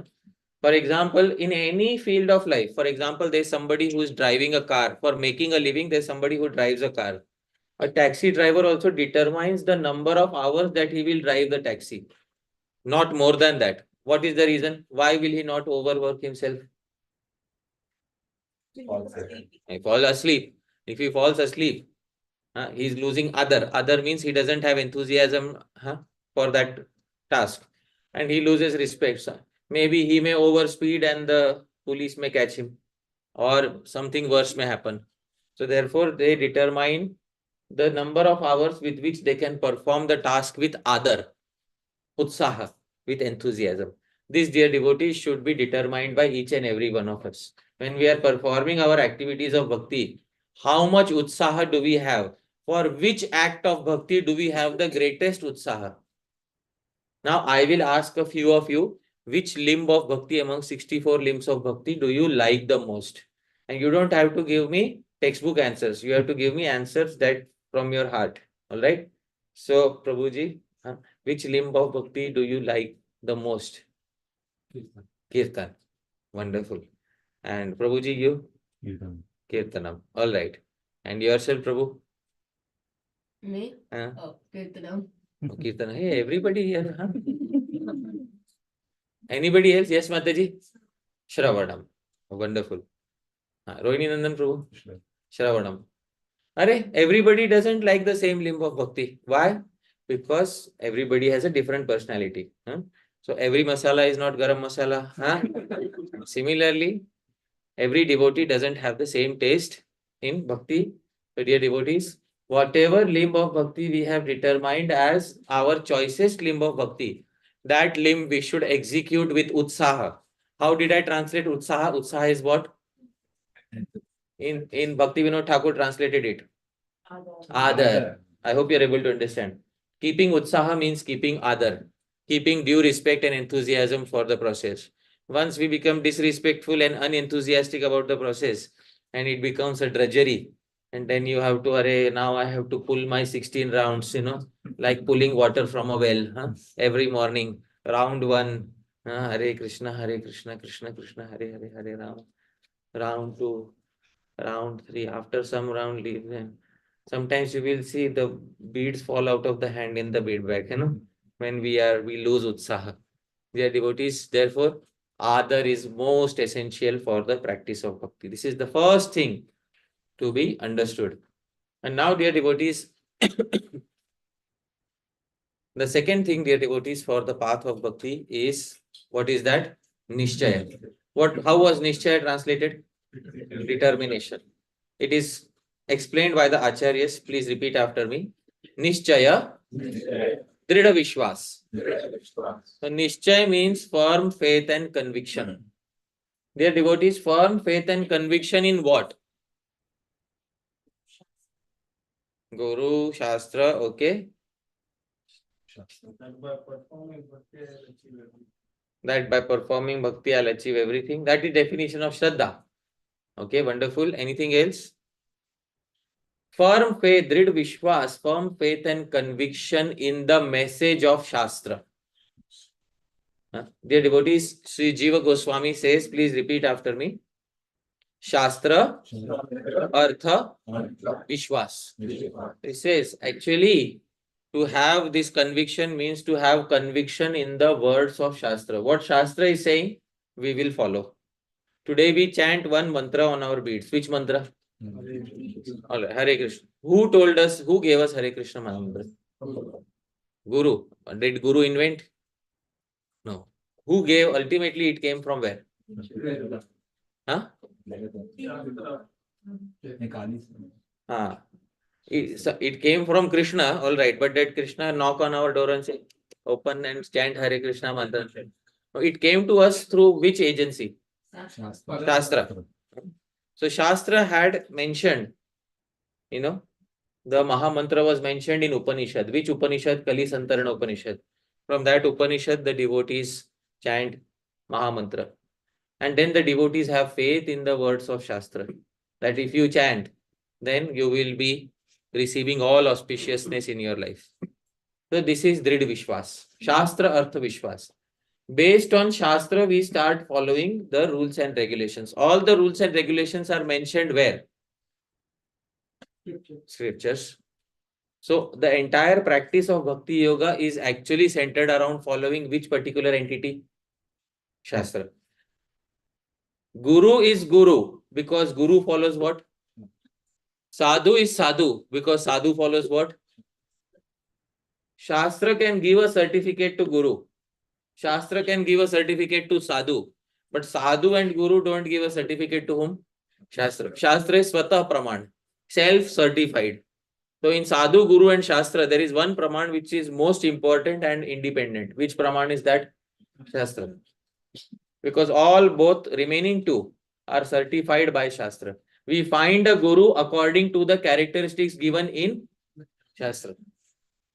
For example, in any field of life, for example, there's somebody who is driving a car. For making a living, there's somebody who drives a car. A taxi driver also determines the number of hours that he will drive the taxi. Not more than that. What is the reason? Why will he not overwork himself? He falls asleep. If he falls asleep, he is losing other. Other means he doesn't have enthusiasm for that task. And he loses respect. Maybe he may overspeed and the police may catch him. Or something worse may happen. So therefore, they determine the number of hours with which they can perform the task with other. Utsaha, with enthusiasm. This, dear devotees, should be determined by each and every one of us. When we are performing our activities of bhakti, how much utsaha do we have? For which act of bhakti do we have the greatest utsaha? Now, I will ask a few of you, which limb of bhakti among 64 limbs of bhakti do you like the most? And you don't have to give me textbook answers. You have to give me answers that from your heart. All right. So, Prabhuji, which limb of bhakti do you like the most? Kirtan. Wonderful. And Prabhuji, you? Kirtanam. All right. And yourself, Prabhu? Me? Huh? Oh, Kirtanam. Oh, Kirtan. Hey, everybody here. Huh? Anybody else? Yes, Mataji? Shravanam. Wonderful. Rohini Nandan, Prabhu? Shravanam. Everybody doesn't like the same limb of bhakti. Why? Because everybody has a different personality. Huh? So every masala is not garam masala. Huh? Similarly, every devotee doesn't have the same taste in bhakti. So dear devotees, whatever limb of bhakti we have determined as our choicest limb of bhakti, that limb we should execute with utsaha. How did I translate utsaha? Utsaha is what? In Bhakti Vinod Thakur translated it. Adar. I hope you are able to understand. Keeping utsaha means keeping adar, keeping due respect and enthusiasm for the process. Once we become disrespectful and unenthusiastic about the process, and it becomes a drudgery, and then you have to, now I have to pull my 16 rounds, like pulling water from a well, every morning. Round 1, Hare Krishna, Krishna Krishna, Hare Hare, Hare Rama. Round 2, round 3. After some round, leave them. Sometimes you will see the beads fall out of the hand in the bead bag, when we lose utsaha. We are devotees, therefore, Adar is most essential for the practice of bhakti. This is the first thing to be understood. And now, dear devotees, the second thing, dear devotees, for the path of bhakti is, what is that? Nishchaya. How was Nishchaya translated? Determination. It is explained by the acharyas. Please repeat after me. Nishchaya, Drida Vishwas. So Nishchaya means firm faith and conviction. Dear devotees, firm faith and conviction in what? Guru, Shastra, okay. That by performing bhakti I'll achieve everything. That is definition of Shraddha. Okay, wonderful. Anything else? Firm faith, Drid Vishwas, firm faith and conviction in the message of Shastra. Dear devotees, Sri Jiva Goswami says, please repeat after me. Shastra, Artha, Vishwas. He says, actually, to have this conviction means to have conviction in the words of Shastra. What Shastra is saying, we will follow. Today we chant one mantra on our beads. Which mantra? All right, Hare Krishna. Who told us, who gave us Hare Krishna mantra? Guru. Did Guru invent? No. Who gave? Ultimately, it came from where? Huh? It came from Krishna, all right. But did Krishna knock on our door and say, open and chant Hare Krishna mantra? No, it came to us through which agency? Shastra. So Shastra had mentioned, the Maha Mantra was mentioned in Upanishad. Which Upanishad? Kali Santarana Upanishad. From that Upanishad, the devotees chant Maha Mantra. And then the devotees have faith in the words of Shastra. That if you chant, then you will be receiving all auspiciousness in your life. So this is Drid Vishwas. Shastra Artha Vishwas. Based on Shastra, we start following the rules and regulations. All the rules and regulations are mentioned where? Scriptures. So the entire practice of Bhakti Yoga is actually centered around following which particular entity? Shastra. Guru is Guru because Guru follows what? Sadhu is Sadhu because Sadhu follows what? Shastra can give a certificate to Guru. Shastra can give a certificate to Sadhu. But Sadhu and Guru don't give a certificate to whom? Shastra. Shastra is Swatah Praman, self-certified. So in Sadhu, Guru and Shastra, there is one Praman which is most important and independent. Which Praman is that? Shastra. Because both remaining two are certified by Shastra. We find a Guru according to the characteristics given in Shastra.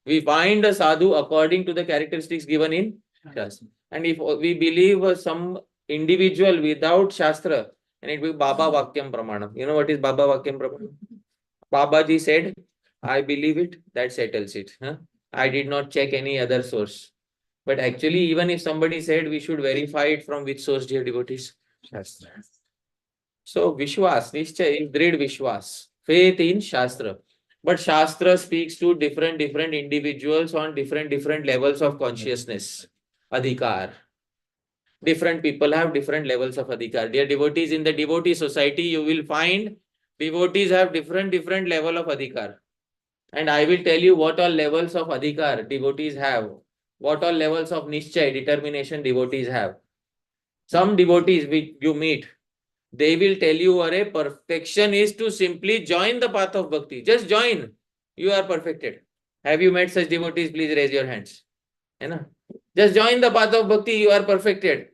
We find a Sadhu according to the characteristics given in Shastra. And if we believe some individual without Shastra, and it will be Baba Vakyam Pramanam. You know what is Baba Vakyam Pramanam? Babaji said, I believe it, that settles it. I did not check any other source. But actually, even if somebody said we should verify it from which source, dear devotees? Shastra. So Vishwas, Nishchay is Drid Vishwas, faith in Shastra. But Shastra speaks to different individuals on different levels of consciousness. Adhikar. Different people have different levels of adhikar. Dear devotees, in the devotee society, you will find devotees have different level of adhikar. And I will tell you what all levels of adhikar devotees have. What all levels of Nishchay, determination devotees have. Some devotees which you meet, they will tell you, "Arey, perfection is to simply join the path of bhakti. Just join. You are perfected." Have you met such devotees? Please raise your hands. Just join the path of bhakti, you are perfected.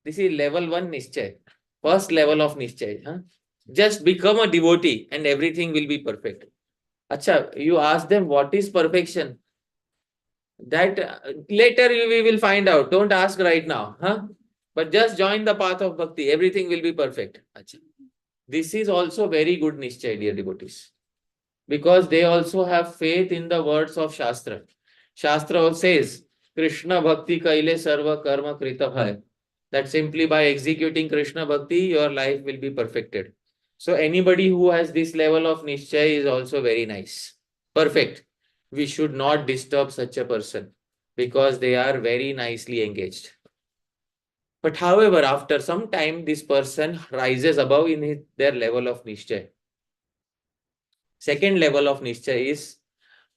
This is level 1 Nishchay. First level of Nishchay. Just become a devotee and everything will be perfect. Acha, you ask them what is perfection. That later we will find out. Don't ask right now. But just join the path of bhakti. Everything will be perfect. Acha. This is also very good Nishchay, dear devotees. Because they also have faith in the words of Shastra. Shastra says, Krishna Bhakti Kaile Sarva Karma Krita Bhai. That simply by executing Krishna Bhakti, your life will be perfected. So anybody who has this level of Nishchay is also very nice. Perfect. We should not disturb such a person because they are very nicely engaged. But however, after some time, this person rises above in their level of Nishchay. Second level of Nishchay is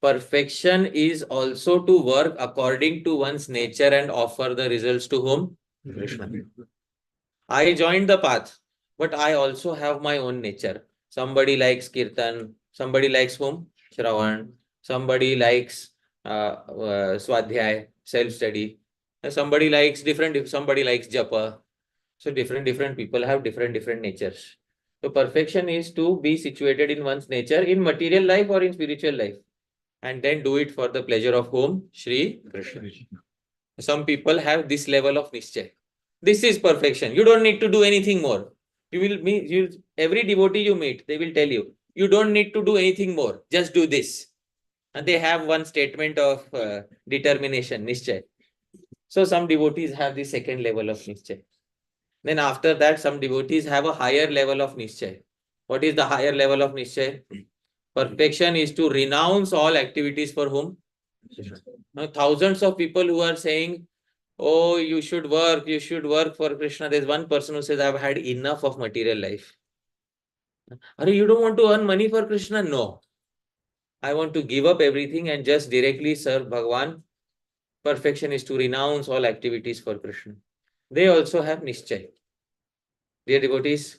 perfection is also to work according to one's nature and offer the results to whom? Krishna. I joined the path, but I also have my own nature. Somebody likes Kirtan, somebody likes whom? Shravan, somebody likes Swadhyay, self-study. Somebody likes somebody likes Japa. So different people have different natures. So perfection is to be situated in one's nature in material life or in spiritual life. And then do it for the pleasure of whom? Shri Krishna. Some people have this level of Nishchay. This is perfection. You don't need to do anything more. You will meet every devotee you meet, they will tell you, you don't need to do anything more. Just do this. And they have one statement of determination, Nishchay. So some devotees have the second level of Nishchay. Then after that, some devotees have a higher level of Nishchay. What is the higher level of Nishchay? Perfection is to renounce all activities for whom? Now, thousands of people who are saying, oh, you should work for Krishna. There's one person who says, I've had enough of material life. You don't want to earn money for Krishna? No. I want to give up everything and just directly serve Bhagwan. Perfection is to renounce all activities for Krishna. They also have Nishchay. Dear devotees,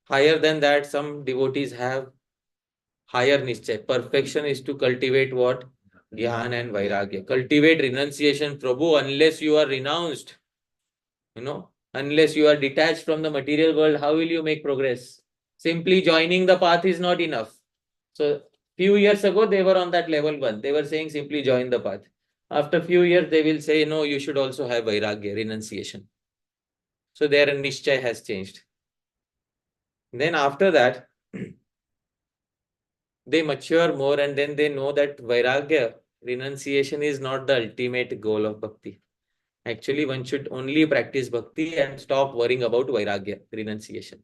higher than that, some devotees have higher Nishchay. Perfection is to cultivate what? Jnana and Vairagya. Cultivate renunciation, Prabhu, unless you are renounced. Unless you are detached from the material world, how will you make progress? Simply joining the path is not enough. So, few years ago, they were on that level 1. They were saying simply join the path. After few years, they will say, no, you should also have Vairagya, renunciation. So, their Nishchay has changed. Then after that, they mature more and then they know that Vairagya, renunciation is not the ultimate goal of Bhakti. Actually, one should only practice Bhakti and stop worrying about Vairagya, renunciation.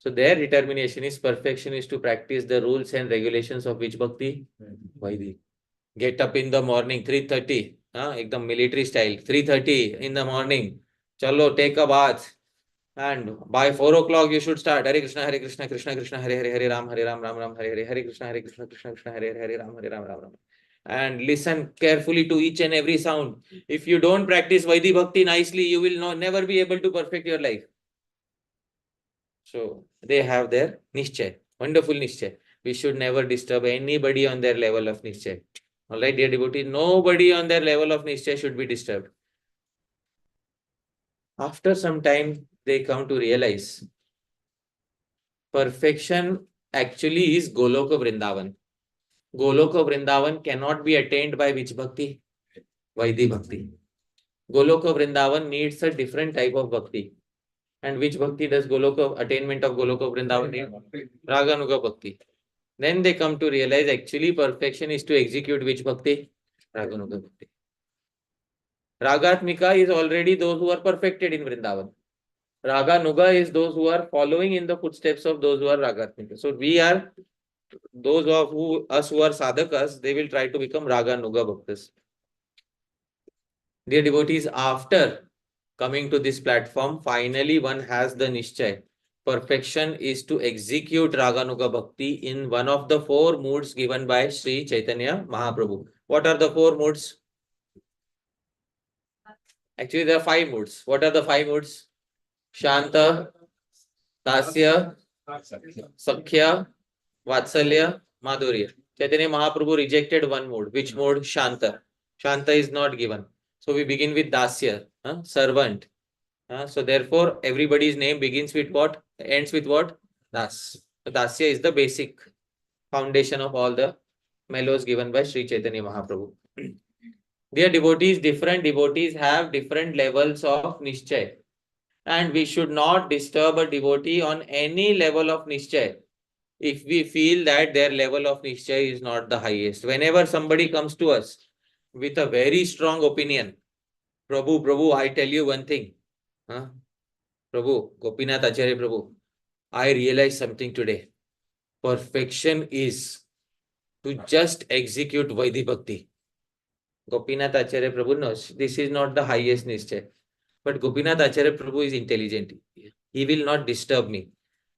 So their determination is perfection is to practice the rules and regulations of which Bhakti? Vaidhi. Get up in the morning, 3:30, ekdam military style, 3:30 in the morning. Chalo, take a bath. And by 4 o'clock, you should start Hare Krishna, Krishna Krishna, Hare Ram, Ram Ram, Hare Krishna, Krishna Krishna, Hare Ram, Ram Ram. And listen carefully to each and every sound. If you don't practice Vaidhi Bhakti nicely, you will never be able to perfect your life. So they have their Nishchay, wonderful Nishchay. We should never disturb anybody on their level of Nishchay. Alright, dear devotee, nobody on their level of Nishchay should be disturbed. After some time, they come to realize perfection actually is Goloka Vrindavan. Goloka Vrindavan cannot be attained by which Bhakti? Vaidhi Bhakti. Goloka Vrindavan needs a different type of Bhakti. And which Bhakti does attainment of Goloka Vrindavan need? Raganuga Bhakti. Then they come to realize actually perfection is to execute which Bhakti? Raganuga Bhakti. Ragatmika is already those who are perfected in Vrindavan. Raganuga is those who are following in the footsteps of those who are Ragatmika. So we are those of us who are sadhakas, they will try to become Raganuga bhaktas. Dear devotees, after coming to this platform, finally one has the Nishchay. Perfection is to execute Raganuga Bhakti in one of the four moods given by Sri Chaitanya Mahaprabhu. What are the four moods? Actually, there are five moods. What are the five moods? Shanta, Dasya, Sakhya, Vatsalya, Madhurya. Chaitanya Mahaprabhu rejected one mode. Which mode? Shanta. Shanta is not given. So we begin with Dasya, servant. So therefore, everybody's name begins with what? Ends with what? Das. So Dasya is the basic foundation of all the mellows given by Sri Chaitanya Mahaprabhu. Dear devotees, different devotees have different levels of Nishchay. And we should not disturb a devotee on any level of Nishchay if we feel that their level of Nishchay is not the highest. Whenever somebody comes to us with a very strong opinion, Prabhu, I tell you one thing. Prabhu, Gopinath Acharya Prabhu, I realized something today. Perfection is to just execute Vaidhi Bhakti. Gopinath Acharya Prabhu knows this is not the highest Nishchay. But Gopinath Acharya Prabhu is intelligent. He will not disturb me.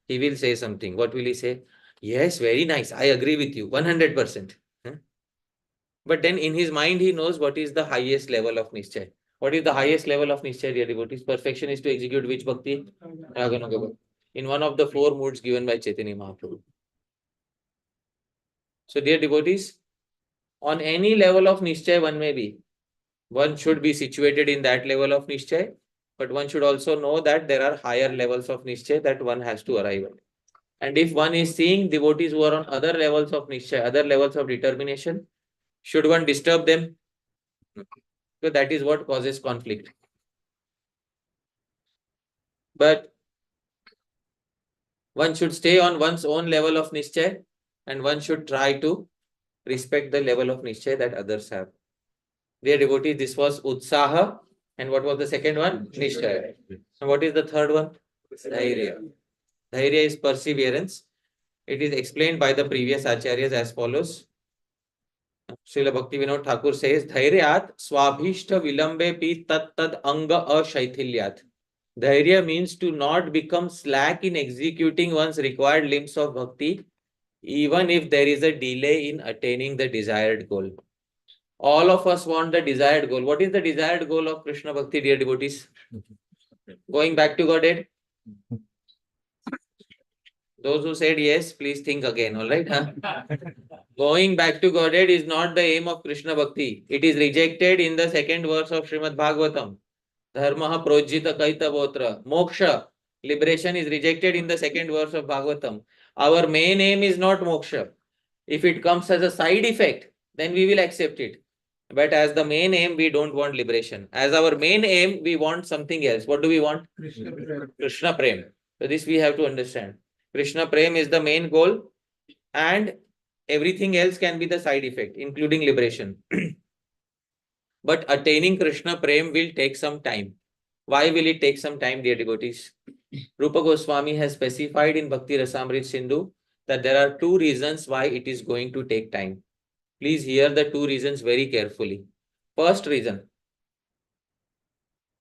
He will say something. What will he say? Yes, very nice. I agree with you. 100%. But then in his mind, he knows what is the highest level of Nishchay. What is the highest level of Nishchay, dear devotees? Perfection is to execute which Bhakti? Raganuga Bhakti. In one of the four moods given by Chaitanya Mahaprabhu. So, dear devotees, on any level of Nishchay one may be. One should be situated in that level of Nishchay, but one should also know that there are higher levels of Nishchay that one has to arrive at. And if one is seeing devotees who are on other levels of Nishchay, other levels of determination, should one disturb them? So that is what causes conflict. But one should stay on one's own level of Nishchay and one should try to respect the level of Nishchay that others have. Dear devotees, this was Utsaha. And what was the second one? Nishchay. And what is the third one? Dhairya. Dhairya is perseverance. It is explained by the previous acharyas as follows. Srila Bhakti Vinod Thakur says, Dhairyat swabhishta vilambe pi tat tad anga ashaithilyat. Dhairya means to not become slack in executing one's required limbs of bhakti, even if there is a delay in attaining the desired goal. All of us want the desired goal. What is the desired goal of Krishna Bhakti, dear devotees? Going back to Godhead? Those who said yes, please think again, all right? Going back to Godhead is not the aim of Krishna Bhakti. It is rejected in the second verse of Srimad Bhagavatam. Dharmaha projita kaita botra. Moksha, liberation is rejected in the second verse of Bhagavatam. Our main aim is not moksha. If it comes as a side effect, then we will accept it. But as the main aim, we don't want liberation. As our main aim, we want something else. What do we want? Krishna Prem. So this we have to understand. Krishna Prem is the main goal and everything else can be the side effect, including liberation. But attaining Krishna Prem will take some time. Why will it take some time, dear devotees? Rupa Goswami has specified in Bhakti Rasamrit Sindhu that there are two reasons why it is going to take time. Please hear the two reasons very carefully. First reason,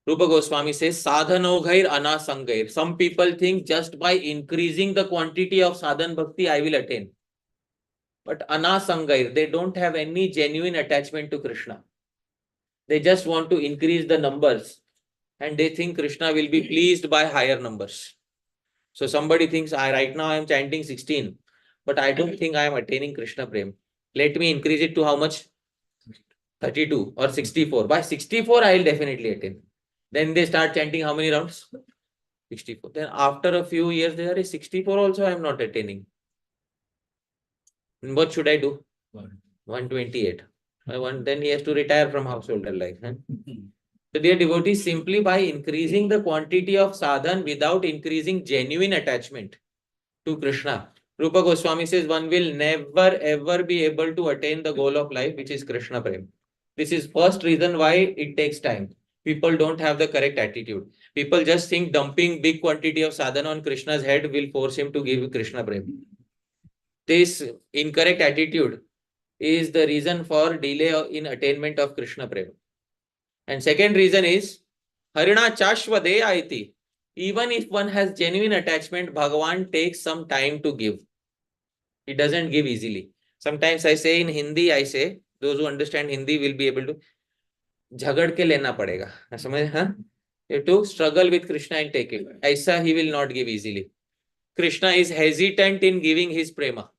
Rupa Goswami says, Sadhanoghair anasangair. Some people think just by increasing the quantity of sadhan bhakti, I will attain. But anasangair, they don't have any genuine attachment to Krishna. They just want to increase the numbers and they think Krishna will be pleased by higher numbers. So somebody thinks, right now I am chanting 16, but I don't think I am attaining Krishna Prem. Let me increase it to how much? 32 or 64. By 64, I will definitely attain. Then they start chanting how many rounds? 64. Then after a few years, there is 64 also I am not attaining. And what should I do? 128. Then he has to retire from householder life. So dear devotees, simply by increasing the quantity of sadhan without increasing genuine attachment to Krishna, Rupa Goswami says one will never ever be able to attain the goal of life, which is Krishna Prem. This is first reason why it takes time. People don't have the correct attitude. People just think dumping big quantity of sadhana on Krishna's head will force him to give Krishna prem. This incorrect attitude is the reason for delay in attainment of Krishna prem. And second reason is Harina Chashvade Aiti. Even if one has genuine attachment, Bhagavan takes some time to give. He doesn't give easily. Sometimes I say in Hindi, I say, those who understand Hindi will be able to झगड़ के लेना पड़ेगा. समझ? हाँ? You have to struggle with Krishna and take it. ऐसा he will not give easily. Krishna is hesitant in giving his prema.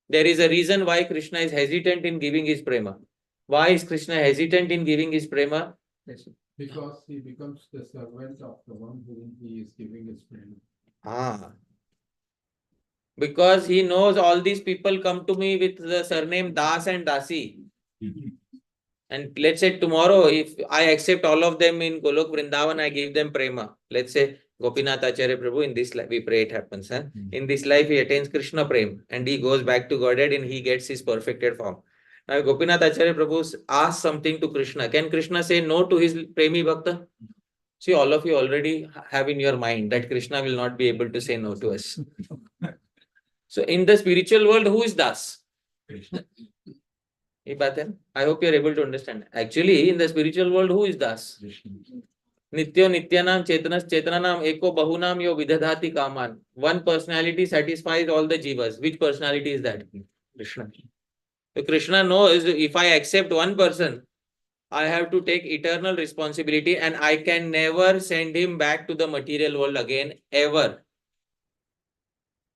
There is a reason why Krishna is hesitant in giving his prema. Why is Krishna hesitant in giving his prema? Because he becomes the servant of the one whom he is giving his prema. Ah. Because he knows all these people come to me with the surname Das and Dasi. And let's say tomorrow, if I accept all of them in Golok Vrindavan, I give them prema. Let's say Gopinath Acharya Prabhu, in this life, we pray it happens. Huh? In this life, he attains Krishna prem and he goes back to Godhead and he gets his perfected form. Now, Gopinath Acharya Prabhu asks something to Krishna. Can Krishna say no to his premi bhakta? See, all of you already have in your mind that Krishna will not be able to say no to us. So, in the spiritual world, who is Das? Krishna. I hope you are able to understand. Actually, in the spiritual world, who is Das? Krishna. Nityo Nityanam Chetanas Chetananam Eko Bahunam Yo Vidadhati Kaman. One personality satisfies all the jivas. Which personality is that? Krishna. So Krishna knows if I accept one person, I have to take eternal responsibility and I can never send him back to the material world again, ever.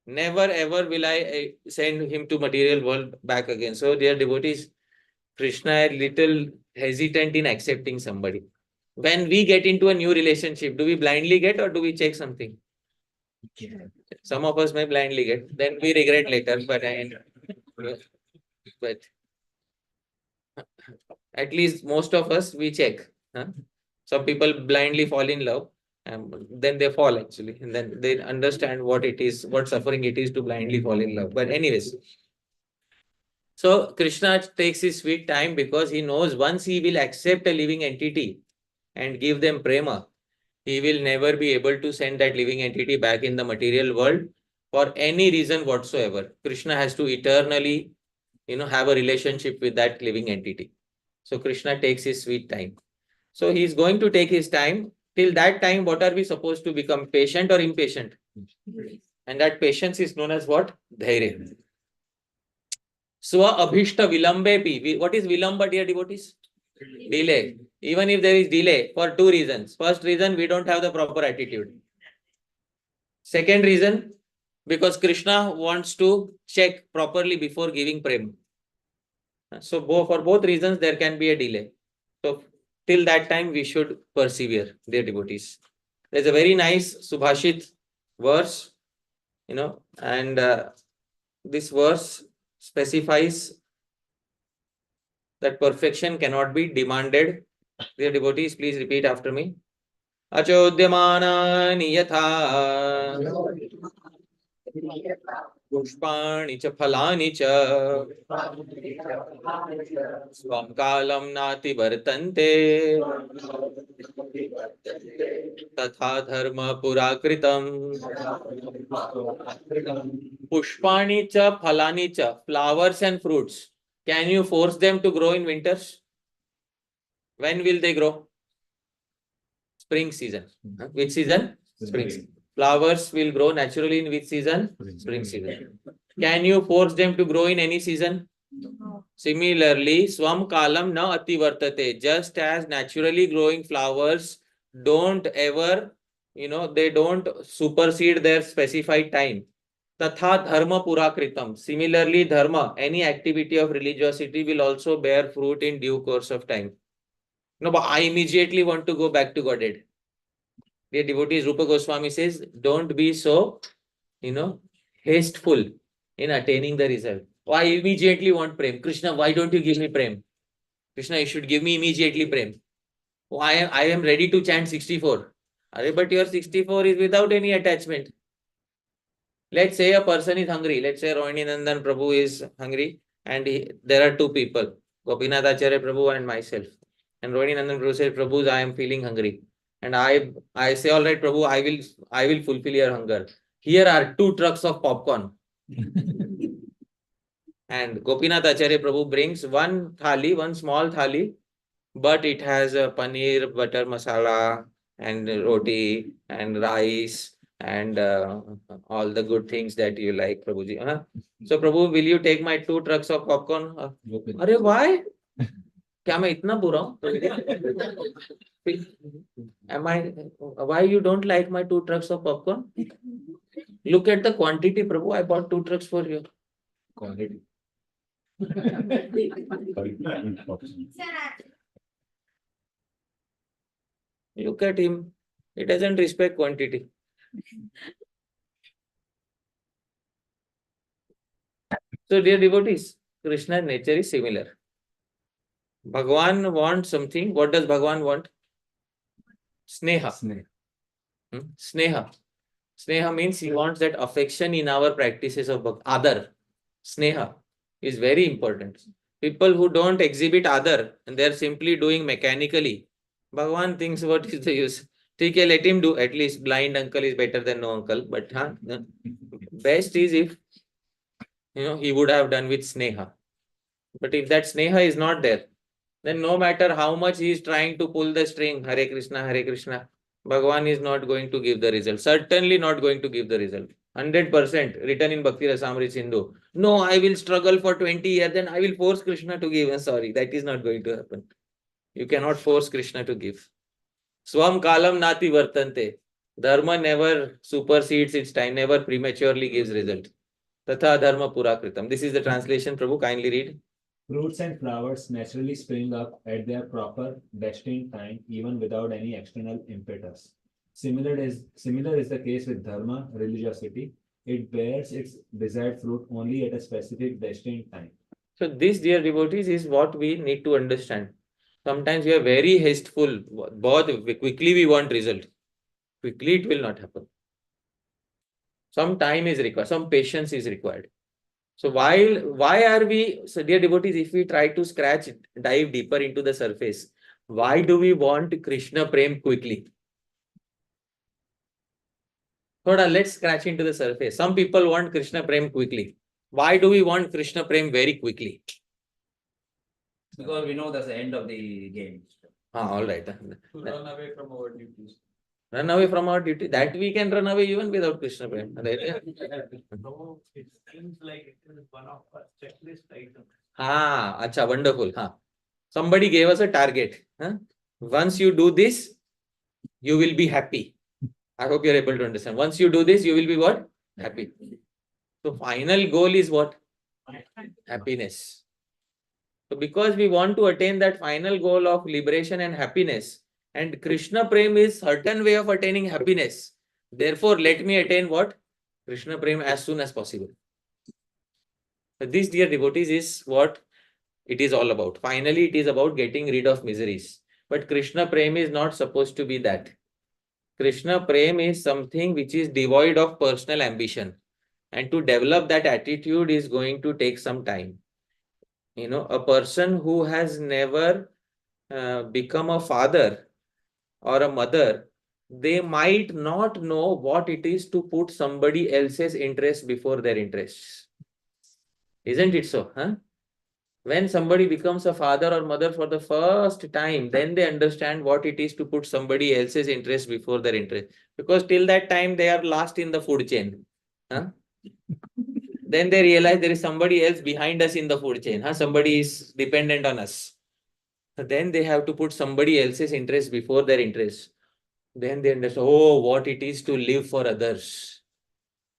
Never ever will I send him to material world back again. So dear devotees, Krishna is little hesitant in accepting somebody. When we get into a new relationship, do we blindly get or do we check something? Some of us may blindly get, then we regret later, but at least most of us, we check. Huh? Some people blindly fall in love and then they fall actually, and then they understand what it is, what suffering it is to blindly fall in love. But anyways, so Krishna takes his sweet time because he knows once he will accept a living entity and give them prema, he will never be able to send that living entity back in the material world for any reason whatsoever. Krishna has to eternally, have a relationship with that living entity. So Krishna takes his sweet time. So he is going to take his time. Till that time, what are we supposed to become? Patient or impatient? And that patience is known as what? Dhairya. Swa abhishta vilambepi. What is vilamba, dear devotees? Delay. Even if there is delay, for two reasons. First reason, we don't have the proper attitude. Second reason, because Krishna wants to check properly before giving prema. So for both reasons, there can be a delay. So till that time, we should persevere, dear devotees. There's a very nice Subhashit verse, and this verse specifies that perfection cannot be demanded. Dear devotees, please repeat after me. Achodhyamana niyatha pushpani cha phalani cha swam kalam nati vartante tatha dharma purakritam pushpani cha phalani cha. Flowers and fruits, can you force them to grow in winters? When will they grow? Spring season. Which season? Spring season. Flowers will grow naturally in which season? Spring season. Can you force them to grow in any season? Similarly, swam kalam na ati vartate. Just as naturally growing flowers don't ever, they don't supersede their specified time. Tatha dharma purakritam. Similarly, dharma, any activity of religiosity will also bear fruit in due course of time. No, but I immediately want to go back to Godhead. Dear devotees, Rupa Goswami says, don't be so, hasteful in attaining the result. I immediately want prem. Krishna, why don't you give me prem? Krishna, you should give me immediately prem. I am ready to chant 64. But your 64 is without any attachment. Let's say a person is hungry. Let's say Rohini Nandan Prabhu is hungry and there are two people. Gopinath Acharya Prabhu and myself. And Rohini Nandan Prabhu said, Prabhu, I am feeling hungry. And I say, all right, Prabhu, I will fulfill your hunger. Here are 2 trucks of popcorn. And Gopinath Acharya Prabhu brings one thali, one small thali, but it has paneer, butter masala, and roti, and rice, and all the good things that you like, Prabhuji. So, Prabhu, will you take my 2 trucks of popcorn? Arey, why? क्या मैं इतना बुरा हूँ? Why you don't like my 2 trucks of popcorn? Look at the quantity, Prabhu. I bought 2 trucks for you. Quality. Look at him. He doesn't respect quantity. So, dear devotees, Krishna's nature is similar. Bhagwan wants something. What does Bhagwan want? Sneha. Sneha. Sneha means he wants that affection in our practices of Bhakti. Adar. Sneha is very important. People who don't exhibit Adar and they are simply doing mechanically. Bhagwan thinks, what is the use? Okay, let him do. At least blind uncle is better than no uncle. But best is if he would have done with Sneha. But if that Sneha is not there, then no matter how much he is trying to pull the string, Hare Krishna, Bhagwan is not going to give the result. Certainly not going to give the result. 100% written in Bhakti Rasamrita Sindhu. No, I will struggle for 20 years, then I will force Krishna to give. Sorry, that is not going to happen. You cannot force Krishna to give. Swam kalam nati vartante. Dharma never supersedes its time, never prematurely gives result. Tatha dharma purakritam. This is the translation. Prabhu, kindly read. Fruits and flowers naturally spring up at their proper destined time, even without any external impetus. Similar is the case with dharma, religiosity. It bears its desired fruit only at a specific destined time. So this, dear devotees, is what we need to understand. Sometimes we are very hasteful. Quickly we want result. Quickly it will not happen. Some time is required. Some patience is required. So why are we, so dear devotees, if we try to dive deeper into the surface, why do we want Krishna Prem quickly? Let's scratch into the surface. Some people want Krishna Prem quickly. Why do we want Krishna Prem very quickly? Because we know that's the end of the game. All right. To run away from our duties. Run away from our duty. That we can run away even without Krishna Prem. No, it seems like it is one of our checklist items. Acha, wonderful. Somebody gave us a target. Once you do this, you will be happy. I hope you are able to understand. Once you do this, you will be what? Happy. So final goal is what? Happiness. So because we want to attain that final goal of liberation and happiness, and Krishna Prem is certain way of attaining happiness. Therefore, let me attain what? Krishna Prem as soon as possible. So this, dear devotees, is what it is all about. Finally, it is about getting rid of miseries. But Krishna Prem is not supposed to be that. Krishna Prem is something which is devoid of personal ambition. And to develop that attitude is going to take some time. A person who has never become a father or a mother, they might not know what it is to put somebody else's interest before their interests. Isn't it so? When somebody becomes a father or mother for the first time, then they understand what it is to put somebody else's interest before their interest. Because till that time, they are last in the food chain. Then they realize there is somebody else behind us in the food chain. Somebody is dependent on us. Then they have to put somebody else's interest before their interest. Then they understand, what it is to live for others.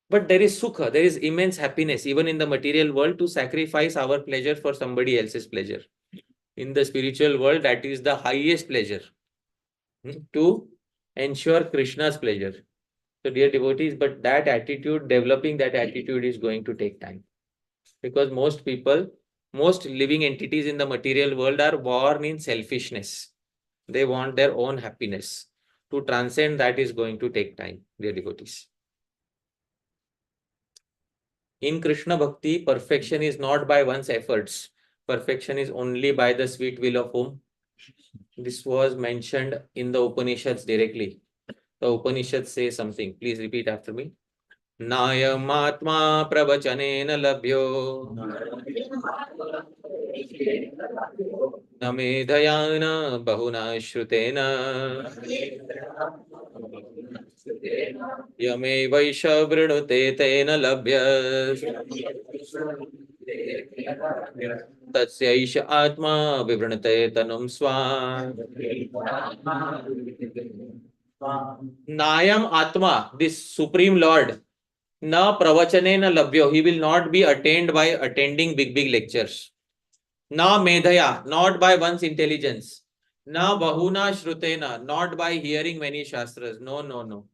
But there is sukha, there is immense happiness, even in the material world, to sacrifice our pleasure for somebody else's pleasure. In the spiritual world, that is the highest pleasure. To ensure Krishna's pleasure. So dear devotees, but that attitude, developing that attitude is going to take time. Because most people, most living entities in the material world are born in selfishness. They want their own happiness. To transcend that is going to take time, dear devotees. In Krishna Bhakti, perfection is not by one's efforts. perfection is only by the sweet will of whom? This was mentioned in the Upanishads directly. The Upanishads say something. Please repeat after me. Nayam atma pravachanena labhyo न मेधयान बहुना श्रुतेन यमेवैष वृणुते तेन लभ्य तस्यैष आत्मा विवृणते तनुं स्वाम्. Nayam Atma, this Supreme Lord, na pravachanena labhyo, he will not be attained by attending big lectures. Na medhaya, not by one's intelligence. Na bahuna shrutena, not by hearing many shastras. No.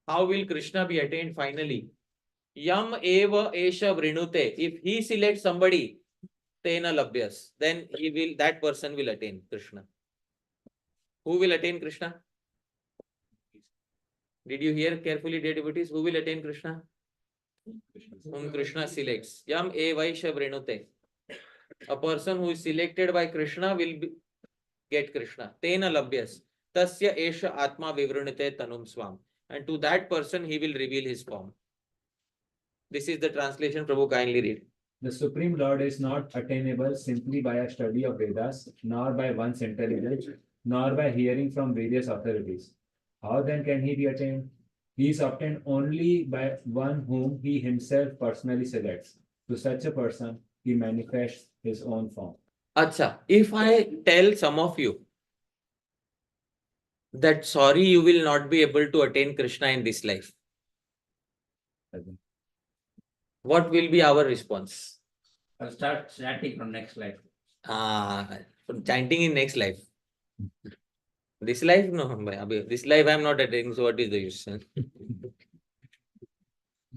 How will Krishna be attained finally? Yam eva esha vrinute. If he selects somebody, tena labhyas, then that person will attain Krishna. Who will attain Krishna? Did you hear carefully, dear devotees? Who will attain Krishna? Whom Krishna selects. Yam evaisha vrinute. A person who is selected by Krishna will get Krishna. Tena labhyas. Tasya esha atma vivrunite tanum swam. And to that person he will reveal his form. This is the translation. Prabhu, kindly read. The Supreme Lord is not attainable simply by a study of Vedas, nor by one's intelligence, nor by hearing from various authorities. How then can he be attained? He is obtained only by one whom he himself personally selects. To such a person, he manifests his own form. Acha, if I tell some of you that sorry, you will not be able to attain Krishna in this life, what will be our response? I'll start chanting from next life. Chanting in next life. This life, no. This life I am not attaining, so what is the use?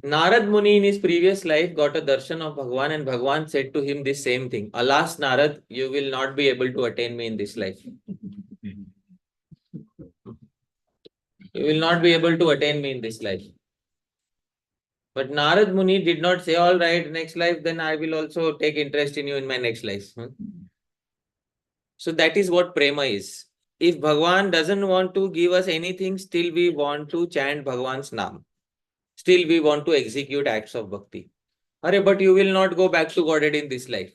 Narad Muni in his previous life got a darshan of Bhagwan, and Bhagwan said to him this same thing. Alas, Narad, you will not be able to attain me in this life. You will not be able to attain me in this life. But Narad Muni did not say, all right, next life, then I will also take interest in you in my next life. So that is what prema is. If Bhagwan doesn't want to give us anything, still we want to chant Bhagwan's name. Still we want to execute acts of bhakti. But you will not go back to Godhead in this life.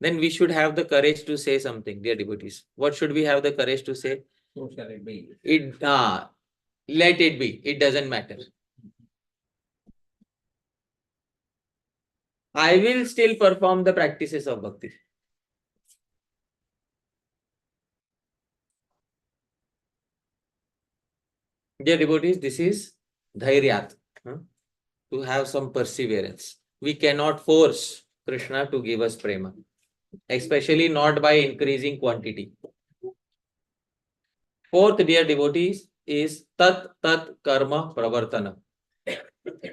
Then we should have the courage to say something, dear devotees. What should we have the courage to say? So shall it be. Let it be. It doesn't matter. I will still perform the practices of bhakti. Dear devotees, this is dhairyat, to have some perseverance. We cannot force Krishna to give us prema, especially not by increasing quantity. Fourth, dear devotees, is tat karma pravartana.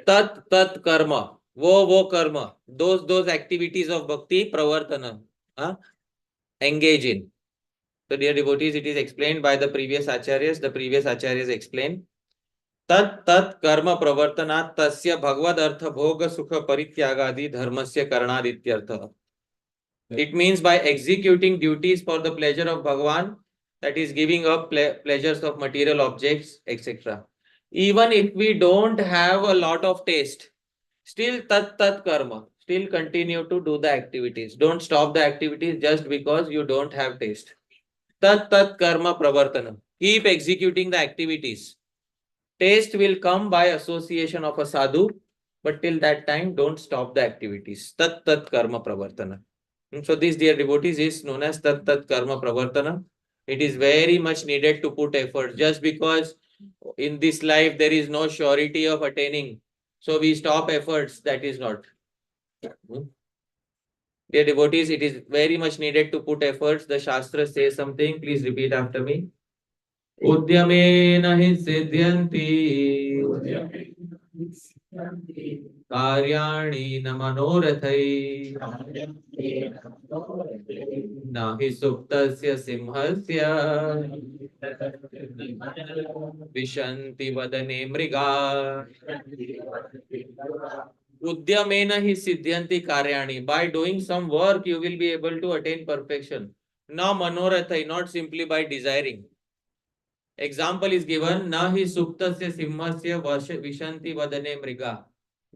Tat karma, wo karma, those activities of bhakti pravartana, engage in. So dear devotees, it is explained by the previous acharyas. The previous acharyas explain. Tat karma pravartanat tasya bhagavad artha bhoga sukha parityagadi dharmasya karnadityartha. It means by executing duties for the pleasure of Bhagavan, that is giving up pleasures of material objects, etc. Even if we don't have a lot of taste, still tat karma, still continue to do the activities. Don't stop the activities just because you don't have taste. Tat karma pravartana. Keep executing the activities. Taste will come by association of a sadhu, but till that time, don't stop the activities. Tat karma pravartana. So this, dear devotees, is known as tat karma pravartana. It is very much needed to put effort. Just because in this life there is no surety of attaining, so we stop efforts, that is not. Dear devotees, it is very much needed to put efforts. The Shastra says something. Please repeat after me. Udyamena hi siddhyanti karyani na manorathai na hi suptasya simhasya vishanti vadane mriga. Udyamena hi siddhyanti karyani. By doing some work, you will be able to attain perfection. Na manorathai, not simply by desiring. Example is given, na hi suptasya simhasya vishanti vadane mriga.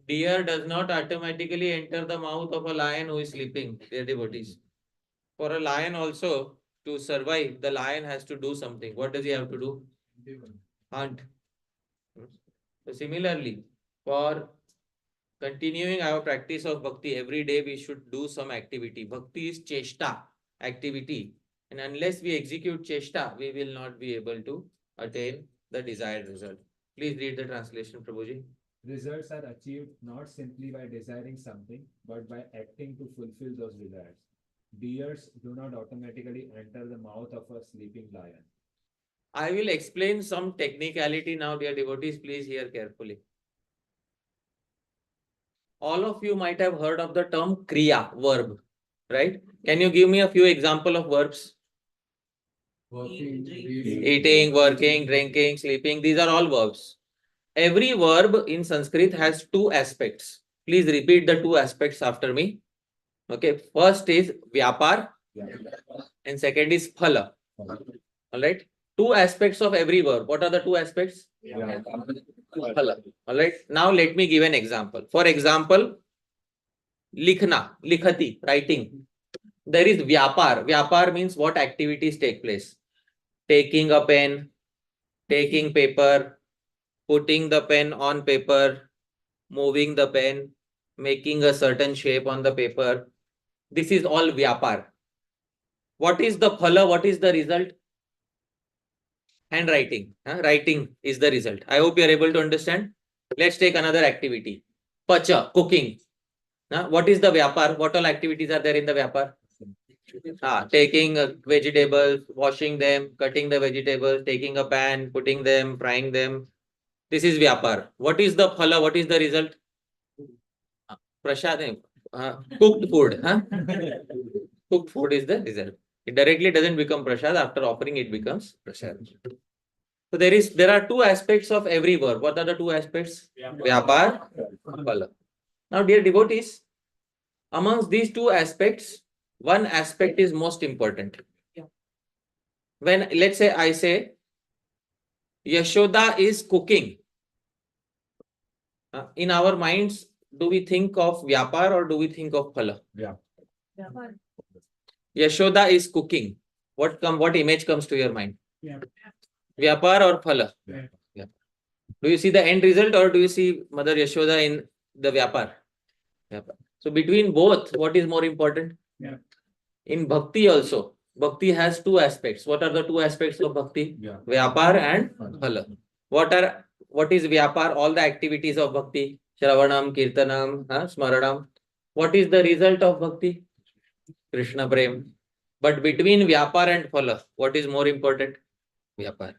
Deer does not automatically enter the mouth of a lion who is sleeping. Dear devotees. For a lion also, to survive, the lion has to do something. What does he have to do? Hunt. So similarly, for continuing our practice of bhakti, every day we should do some activity. Bhakti is cheshta, activity. And unless we execute cheshta, we will not be able to attain the desired result. Please read the translation, Prabhuji. Results are achieved not simply by desiring something, but by acting to fulfill those desires. Deers do not automatically enter the mouth of a sleeping lion. I will explain some technicality now, dear devotees. Please hear carefully. All of you might have heard of the term kriya, verb, right? Can you give me a few examples of verbs? Working, Eating, working, drinking, sleeping. These are all verbs. Every verb in Sanskrit has two aspects. Please repeat the two aspects after me. Okay. First is vyapar and second is phala. All right. Two aspects of every verb. What are the two aspects? Phala. All right. Now let me give an example. For example, likhna, likhati, writing. There is vyapar. Vyapar means what activities take place. Taking a pen, taking paper, putting the pen on paper, moving the pen, making a certain shape on the paper. This is all vyapar. What is the phala? What is the result? Handwriting. Writing is the result. I hope you are able to understand. Let's take another activity. Pacha, cooking. What is the vyapar? What all activities are there in the vyapar? Taking vegetables, washing them, cutting the vegetables, taking a pan, putting them, frying them. This is vyapar. What is the phala? What is the result? Prasad, cooked food. Cooked food is the result. It directly doesn't become prasad. After offering, it becomes prasad. So there are two aspects of every verb. What are the two aspects? Vyapar, phala. Now, dear devotees, amongst these two aspects, one aspect is most important. When let's say I say Yashoda is cooking, in our minds, do we think of vyapar or do we think of phala? Yashoda is cooking. What image comes to your mind? Vyapar or phala? Yeah. Do you see the end result or do you see Mother Yashoda in the vyapar? So between both, what is more important? In bhakti also, bhakti has two aspects. What are the two aspects of bhakti? Vyapar and phala. What is vyapar? All the activities of bhakti. Shravanam, Kirtanam, Smaranam. What is the result of bhakti? Krishna Prem. But between vyapar and phala, what is more important? Vyapar.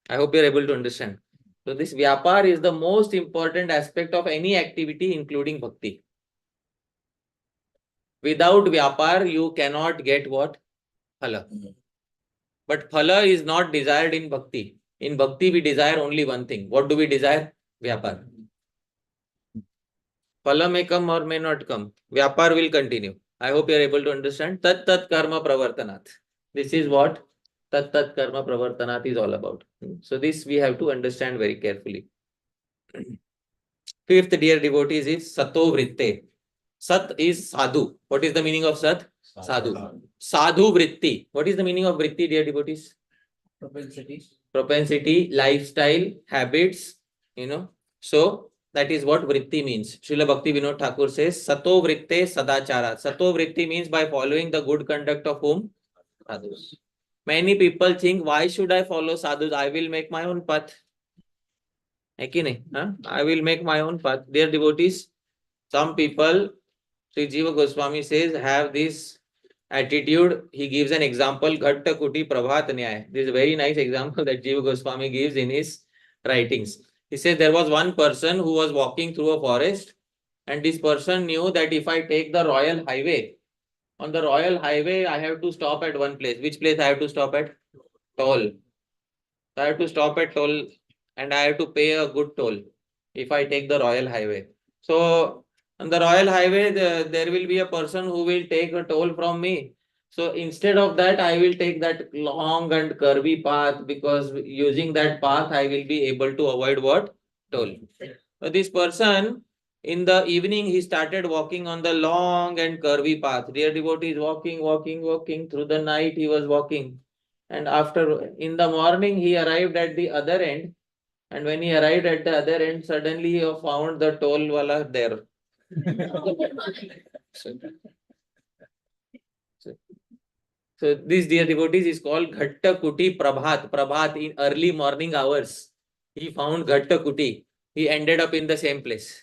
I hope you are able to understand. So this vyapar is the most important aspect of any activity, including bhakti. Without vyapar, you cannot get what? Phala. But phala is not desired in bhakti. In bhakti, we desire only one thing. What do we desire? Vyapar. Phala may come or may not come. Vyapar will continue. I hope you are able to understand. Tat tat karma pravartanat. This is what tat tat karma pravartanat is all about. So this we have to understand very carefully. Fifth, dear devotees, is sato vritte. Sat is sadhu. What is the meaning of sat? Sadhu. Sadhu vritti. What is the meaning of vritti, dear devotees? Propensity, lifestyle, habits, So that is what vritti means. Srila Bhakti Vinod Thakur says, Sato vritte sadachara. Sato vritti means by following the good conduct of whom? Sadhus. Many people think, why should I follow sadhus? I will make my own path. I will make my own path. Dear devotees, some people, Sri Jiva Goswami says, have this attitude. He gives an example, Ghatta Kuti Prabhat Nyaya. This is a very nice example that Jiva Goswami gives in his writings. He says there was one person who was walking through a forest, and this person knew that if I take the royal highway, on the royal highway, I have to stop at one place. Which place I have to stop at? Toll. So I have to stop at toll and I have to pay a good toll if I take the royal highway. So On the royal highway, there will be a person who will take a toll from me. So instead of that, I will take that long and curvy path, because using that path, I will be able to avoid what? Toll. So this person, in the evening, he started walking on the long and curvy path. Dear devotees, walking. Through the night, he was walking. And in the morning, he arrived at the other end. And when he arrived at the other end, suddenly he found the toll wala there. So this, dear devotees, is called Ghatta Kuti Prabhat. Prabhat, in early morning hours. He found Ghatta Kuti. He ended up in the same place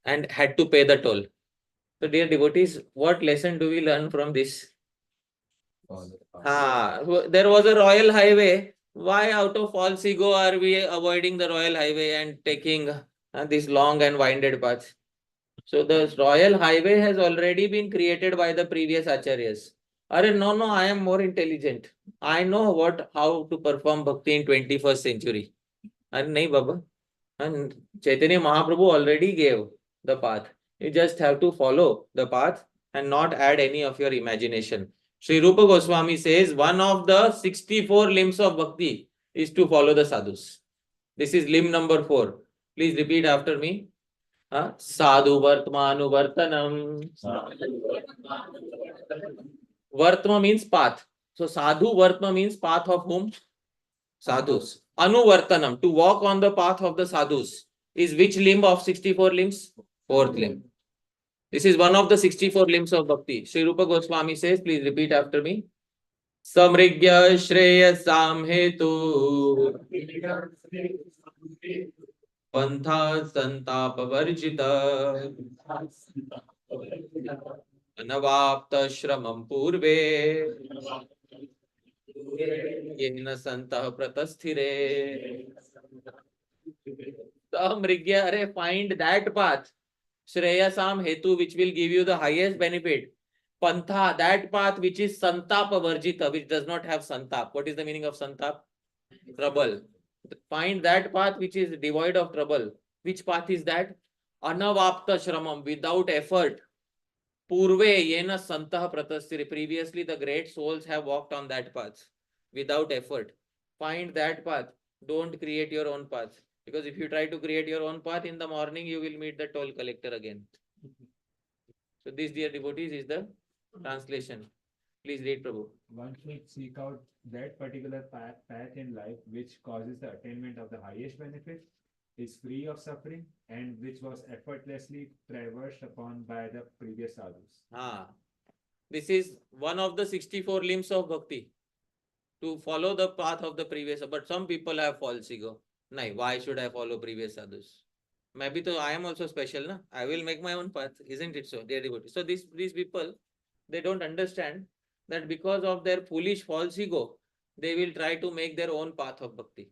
and had to pay the toll. So dear devotees, what lesson do we learn from this? There was a royal highway. Why out of false ego are we avoiding the royal highway and taking this long and winded path? So the royal highway has already been created by the previous acharyas. No, I am more intelligent. I know how to perform bhakti in 21st century. Nahi Baba. And Chaitanya Mahaprabhu already gave the path. You just have to follow the path and not add any of your imagination. Sri Rupa Goswami says one of the 64 limbs of bhakti is to follow the sadhus. This is limb number 4. Please repeat after me. Sadhu Vartmanu Vartanam. Vartma means path. So Sadhu Vartma means path of whom? Sadhus. Anuvartanam, to walk on the path of the sadhus, is which limb of 64 limbs? 4th limb. This is one of the 64 limbs of bhakti. Sri Rupa Goswami says, please repeat after me. Samrigya Shreyasam Hetu Pantha Santapa Varjita Anavapta Shramam Purve Yena Santah Pratasthire. Samrigya, find that path. Shreyasam Hetu, which will give you the highest benefit. Pantha, that path which is Santapa Varjita, which does not have Santap. What is the meaning of Santap? Trouble. Find that path which is devoid of trouble. Which path is that? Anavapta Shramam, without effort. Purve Yena Santah Pratasthire. Previously, the great souls have walked on that path without effort. Find that path. Don't create your own path. Because if you try to create your own path in the morning, you will meet the toll collector again. So this, dear devotees, is the translation. Please read, Prabhu. One should seek out that particular path in life which causes the attainment of the highest benefit, is free of suffering, and which was effortlessly traversed upon by the previous sadhus. This is one of the 64 limbs of bhakti. To follow the path of the previous, but some people have false ego. Nahi, why should I follow previous sadhus? Maybe I am also special, na? I will make my own path, isn't it so, dear devotees? So these people, they don't understand that because of their foolish false ego, they will try to make their own path of bhakti.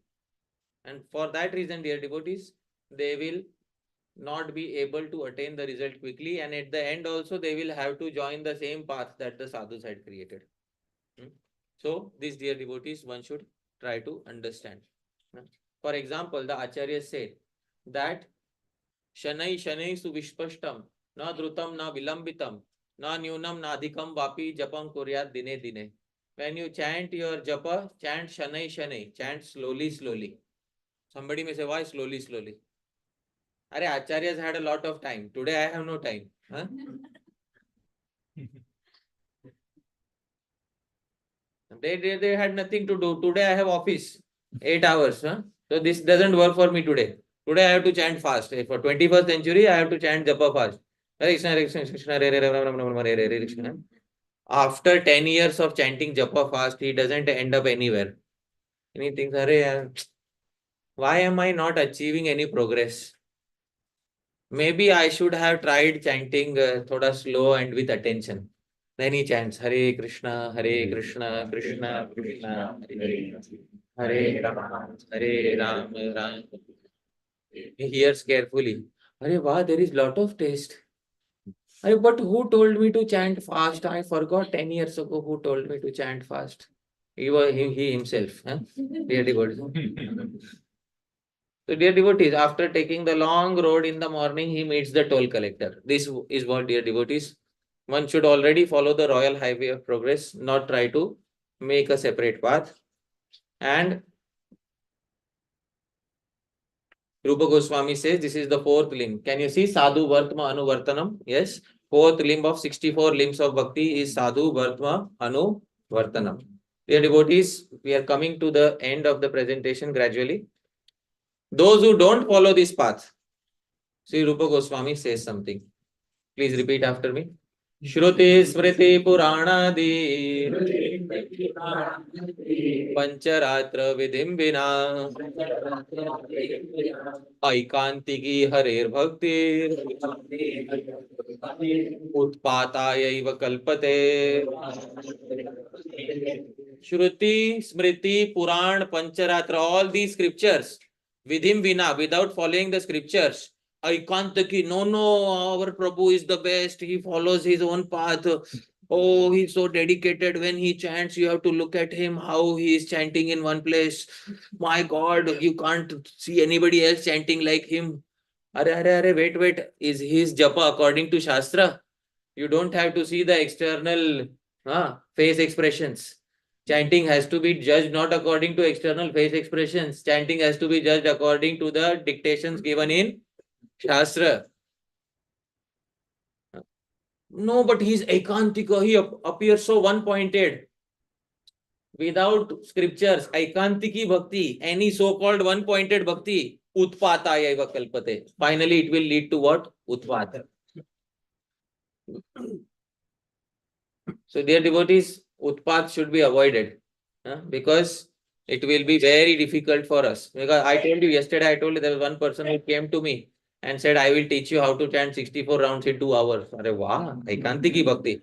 And for that reason, dear devotees, they will not be able to attain the result quickly. And at the end also, they will have to join the same path that the sadhus had created. So these, dear devotees, one should try to understand. For example, the Acharya said that Shanai Shanai Suvishpashtam Na Drutam Na Vilambitam Na Nyunam Na Adhikam Vapi Japam Kuryat Dine Dine. When you chant your japa, chant Shanai Shanai, chant slowly. Somebody may say, why slowly? Acharyas had a lot of time. Today I have no time. They had nothing to do. Today I have office, 8 hours. So this doesn't work for me today. Today I have to chant fast. For 21st century, I have to chant japa fast. After 10 years of chanting japa fast, he doesn't end up anywhere. And he thinks, why am I not achieving any progress? Maybe I should have tried chanting thoda slow and with attention. Then he chants Hare Krishna, Krishna Krishna, Hare Rama, Ram. He hears carefully. Wow, there is lot of taste. But who told me to chant fast? I forgot 10 years ago who told me to chant fast. He himself. Really good. So dear devotees, after taking the long road in the morning, he meets the toll collector. This is what, dear devotees, one should already follow the royal highway of progress, not try to make a separate path. And Rupa Goswami says this is the fourth limb. Can you see Sadhu Vartma Anuvartanam? Yes. Fourth limb of 64 limbs of bhakti is Sadhu Vartma Anuvartanam. Dear devotees, we are coming to the end of the presentation gradually. Those who don't follow this path, Sri Rupa Goswami says something. Please repeat after me. Shruti Smriti Puranadi Pancharatra Vidhim Vina Aikantiki Harer Bhakti Utpatayaiva Kalpate. Shruti, Smriti, Puran, Pancharatra, all these scriptures, Vidhim Vina, without following the scriptures, Aikantaki, no, our Prabhu is the best, he follows his own path. Oh, he's so dedicated. When he chants, you have to look at him, how he is chanting in one place. My God, you can't see anybody else chanting like him. Wait. Is his japa according to Shastra? You don't have to see the external face expressions. Chanting has to be judged not according to external face expressions. Chanting has to be judged according to the dictations given in Shastra. No, but he's Ekantika. He appears so one-pointed. Without scriptures, Ekantiki Bhakti, any so-called one-pointed Bhakti, Utpataya eva kalpate. Finally, it will lead to what? Utpat. So, dear devotees, Utpat should be avoided because it will be very difficult for us. Because I told you yesterday, there was one person who came to me and said, I will teach you how to chant 64 rounds in 2 hours. Arre wow, Ekantiki Bhakti.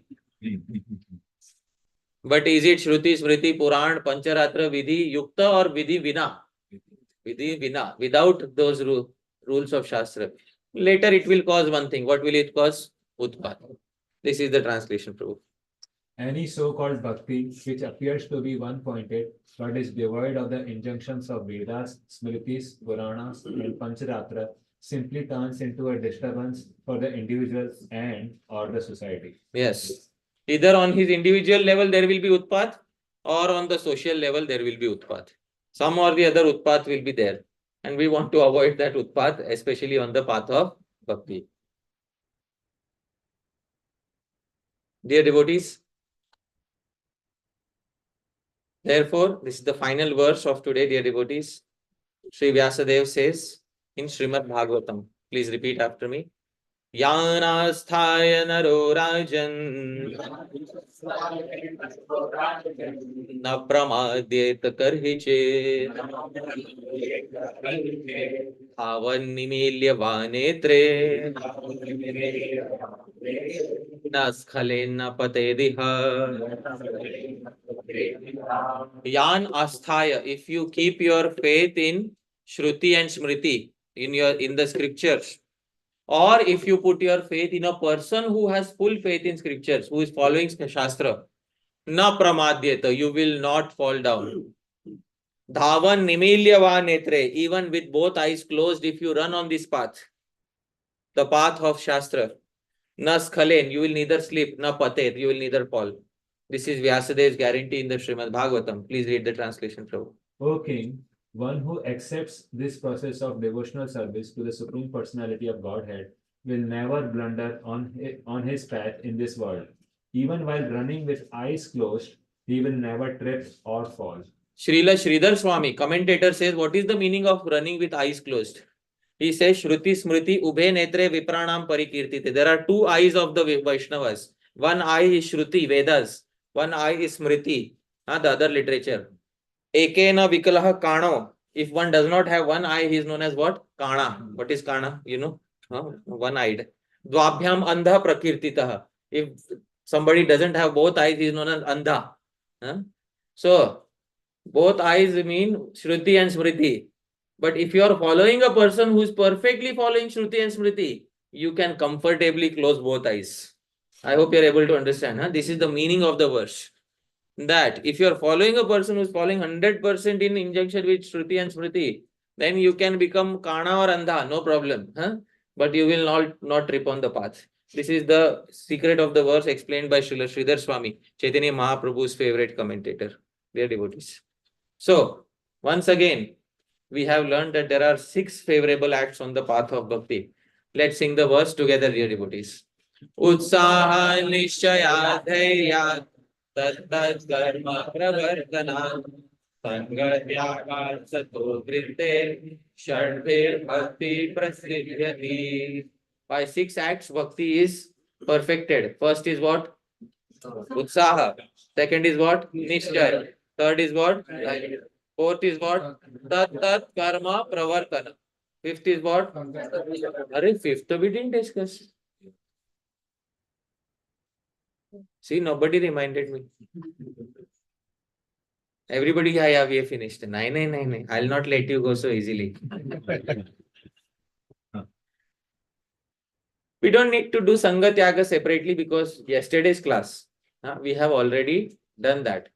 But is it Shruti, Smriti, Puran, Pancharatra, Vidhi, Yukta or Vidhi Vina? Vidhi Vina, without those rules of Shastra. Later it will cause one thing. What will it cause? Utpat. This is the translation, Prabhu. Any so-called bhakti which appears to be one-pointed but is devoid of the injunctions of Vedas, Smritis, Puranas, and Pancharatra simply turns into a disturbance for the individuals and or the society. Yes. Either on his individual level there will be Utpat or on the social level there will be Utpat. Some or the other Utpat will be there. And we want to avoid that Utpat, especially on the path of Bhakti. Dear devotees, therefore, this is the final verse of today, dear devotees. Sri Vyasadeva says in Srimad Bhagavatam, please repeat after me. Yanasthaya naro rajan na pramadyet karhiche dhavan nimilya vanetre na skhalena patediha. Yan asthaya, if you keep your faith in Shruti and Smriti, in the scriptures, or if you put your faith in a person who has full faith in scriptures, who is following Shastra, na pramadyeta, you will not fall down. Dhavan nimilyava netre, even with both eyes closed, if you run on this path, the path of Shastra, na skhalen, you will neither sleep, na patet, you will neither fall. This is Vyasadev's guarantee in the Srimad Bhagavatam. Please read the translation, Prabhu. O King, one who accepts this process of devotional service to the Supreme Personality of Godhead will never blunder on his path in this world. Even while running with eyes closed, he will never trip or fall. Srila Sridhar Swami, commentator, says, what is the meaning of running with eyes closed? He says, Shruti Smriti Ubhe Netre Vipranam Parikirtite. There are two eyes of the Vaishnavas. One eye is Shruti, Vedas. One eye is Smriti, the other literature. Ekena Vikalaha Kano. If one does not have one eye, he is known as what? Kana. What is Kana? You know? One-eyed. Dvabhyam Andha Prakirtitaha. If somebody doesn't have both eyes, he is known as Andha. So, both eyes mean Shruti and Smriti. But if you are following a person who is perfectly following Shruti and Smriti, you can comfortably close both eyes. I hope you are able to understand. This is the meaning of the verse. That if you are following a person who is following 100% in injunction with Shruti and Smriti, then you can become Kana or Andha, no problem. Huh? But you will not trip on the path. This is the secret of the verse explained by Srila Sridhar Swami, Chaitanya Mahaprabhu's favorite commentator. Dear devotees. So, once again, we have learned that there are 6 favorable acts on the path of bhakti. Let's sing the verse together, dear devotees. Utsaha nishchaya dhairya tat karma pravartana sangatyaga sato vritte shadbir bhakti prasiddhyati. By 6 acts, bhakti is perfected. First is what? Utsaha. Second is what? Nishchay. Third is what? Fourth is what? Tat karma pravartana. Fifth is what? Arey, fifth we didn't discuss. See, nobody reminded me. Everybody, yeah, we have finished. Nine. I'll not let you go so easily. We don't need to do Sangha Tyaga separately because yesterday's class, we have already done that.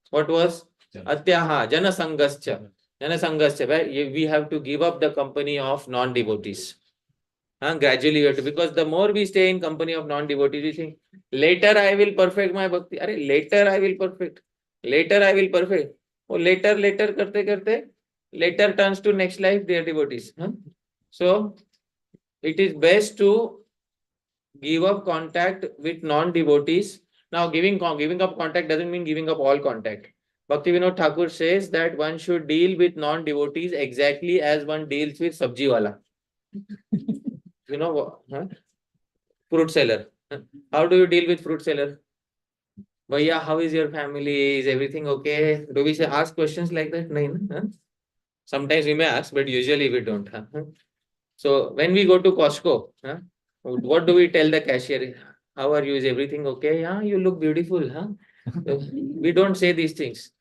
What was? Atyaha, Jana Sangascha. Jana Sangascha, where we have to give up the company of non-devotees. Gradually, we have to, because the more we stay in company of non-devotees, we think, later I will perfect my bhakti. Arey, later I will perfect. Later I will perfect. Oh, later, karte, later turns to next life, dear devotees. So, it is best to give up contact with non-devotees. Now, giving up contact doesn't mean giving up all contact. Bhaktivinoda Thakur says that one should deal with non-devotees exactly as one deals with sabji wala. You know what? Fruit seller. How do you deal with fruit seller? Bhaiya, how is your family? Is everything okay? Do we ask questions like that? No. Sometimes we may ask, but usually we don't. So when we go to Costco, what do we tell the cashier? How are you? Is everything okay? Yeah, you look beautiful. We don't say these things.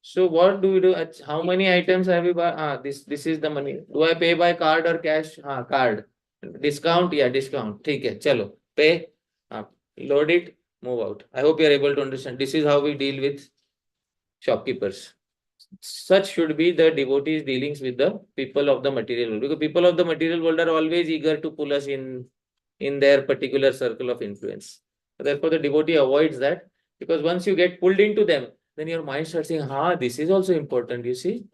So what do we do? How many items have we bought? This is the money. Do I pay by card or cash? Card. Discount? Yeah, discount. Okay, chalo. Pay. Load it. Move out. I hope you are able to understand. This is how we deal with shopkeepers. Such should be the devotees' dealings with the people of the material world. Because people of the material world are always eager to pull us in their particular circle of influence. Therefore, the devotee avoids that, because once you get pulled into them, then your mind starts saying, this is also important, you see.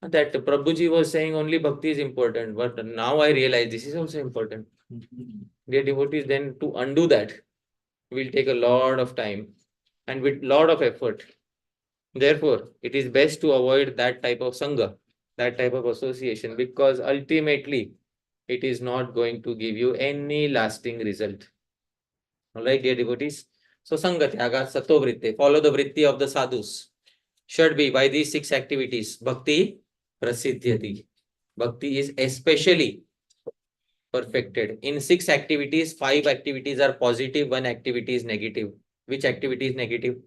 That Prabhuji was saying only bhakti is important, but now I realize this is also important. Dear devotees, then to undo that will take a lot of time and with lot of effort. Therefore, it is best to avoid that type of sangha, that type of association, because ultimately it is not going to give you any lasting result. Alright, dear devotees. So, sangha tyaga sato vritte, follow the vritti of the sadhus. Should be by these 6 activities. Bhakti prasiddhyati. Bhakti is especially perfected. In 6 activities, 5 activities are positive, 1 activity is negative. Which activity is negative?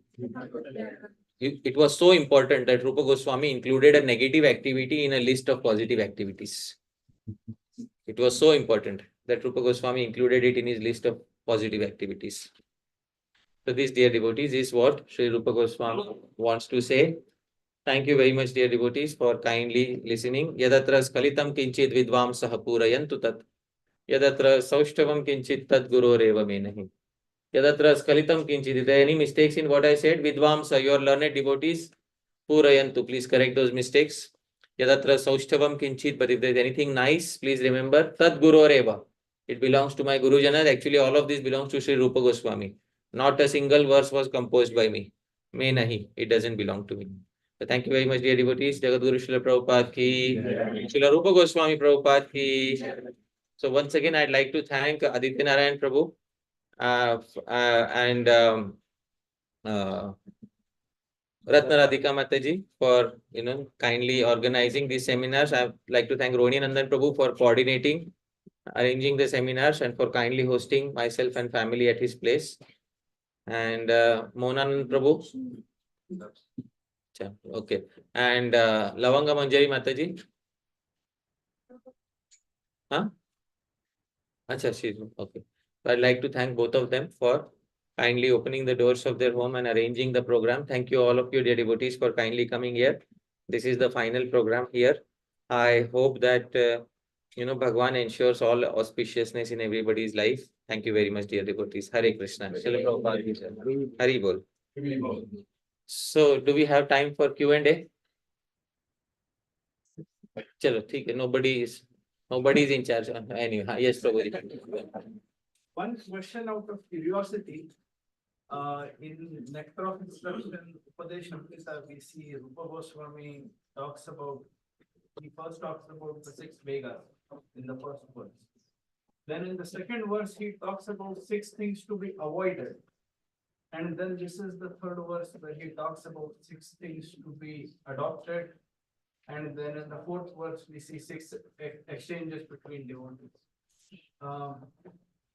It was so important that Rupa Goswami included a negative activity in a list of positive activities. It was so important that Rupa Goswami included it in his list of positive activities. So this, dear devotees, is what Sri Rupa Goswami wants to say. Thank you very much, dear devotees, for kindly listening. Yadatra skalitam kinchit vidvam sahapurayantu tat. Yadatra saushtavam kinchit tat guroreva menahi. Yadatra skalitam kinchit. If there are any mistakes in what I said, vidvamsa, your learned devotees, purayantu, please correct those mistakes. Yadatra saushtavam kinchit, but if there is anything nice, please remember, tat guroreva. It belongs to my Guru Janas. Actually, all of this belongs to Sri Rupa Goswami. Not a single verse was composed by me. May nahi, it doesn't belong to me. So thank you very much, dear devotees. Jagat Guru Srila Prabhupada ki, Srila Rupa Goswami Prabhupada ki. So once again, I'd like to thank Aditya Narayan Prabhu and Ratna Radhika Mataji for kindly organizing these seminars. I'd like to thank Roni Nandan Prabhu for coordinating, arranging the seminars, and for kindly hosting myself and family at his place. And Monan Prabhu. Okay. And Lavanga Manjari Mataji. She's okay. So I'd like to thank both of them for kindly opening the doors of their home and arranging the program. Thank you, all of you, dear devotees, for kindly coming here. This is the final program here. I hope that Bhagwan ensures all auspiciousness in everybody's life. Thank you very much, dear devotees. Hare Krishna. Srila Prabhupada ki jai. Hari Bol. So, do we have time for Q&A? Chalo, theek hai. Nobody is in charge. Anyway, yes, Prabhuji. One question out of curiosity, in Nectar of Instruction, Upadesh Amrita, we see Rupa Goswami he first talks about the 6 Vedas in the first verse. Then in the second verse, he talks about 6 things to be avoided. And then this is the third verse where he talks about 6 things to be adopted. And then in the fourth verse, we see 6 exchanges between devotees.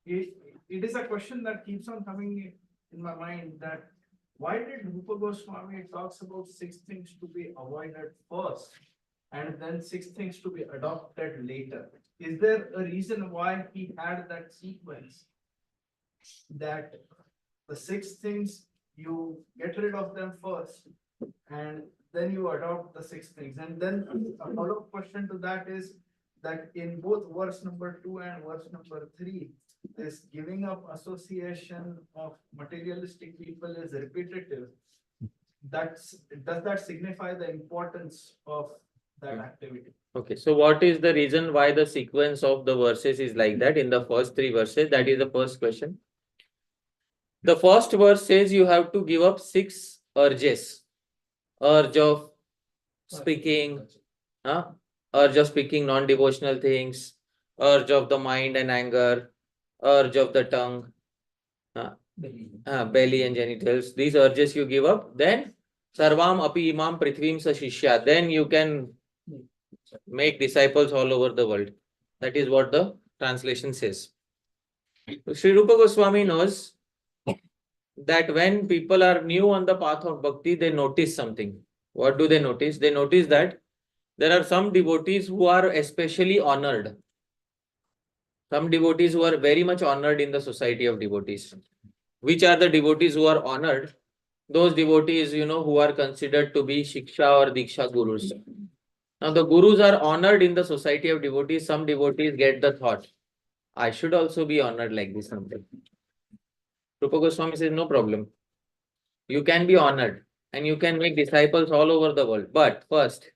It is a question that keeps on coming in my mind, that why did Rupa Goswami talks about 6 things to be avoided first and then 6 things to be adopted later? Is there a reason why he had that sequence, that the 6 things you get rid of them first and then you adopt the 6 things? And then a follow-up question to that is that in both verse number 2 and verse number 3, this giving up association of materialistic people is repetitive. Does that signify the importance of that activity? Okay, so what is the reason why the sequence of the verses is like that in the first 3 verses? That is the first question. The first verse says you have to give up 6 urges. Urge of speaking, urge of speaking non-devotional things, urge of the mind and anger, urge of the tongue, belly and genitals. These urges you give up. Then Sarvam api imam prithvim sa shishya. Then you can make disciples all over the world. That is what the translation says. So Sri Rupa Goswami knows that when people are new on the path of bhakti, they notice something. What do they notice? They notice that there are some devotees who are especially honored. Some devotees who are very much honored in the society of devotees. Which are the devotees who are honored? Those devotees, who are considered to be Shiksha or Diksha gurus. Now, the gurus are honored in the society of devotees. Some devotees get the thought, I should also be honored like this. Rupa Goswami says, no problem. You can be honored and you can make disciples all over the world. But first,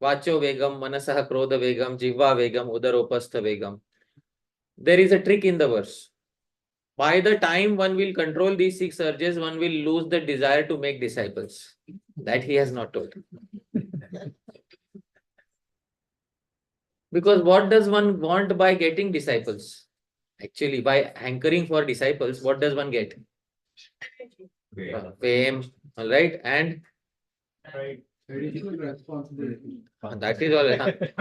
Vacho Vegam, Manasaha Krodha Vegam, Jivva Vegam, Udaropastha Vegam. There is a trick in the verse. By the time one will control these 6 urges, one will lose the desire to make disciples. That he has not told. Because what does one want by getting disciples? Actually, by hankering for disciples, what does one get? Fame, all right, and Additional responsibility. that is all right.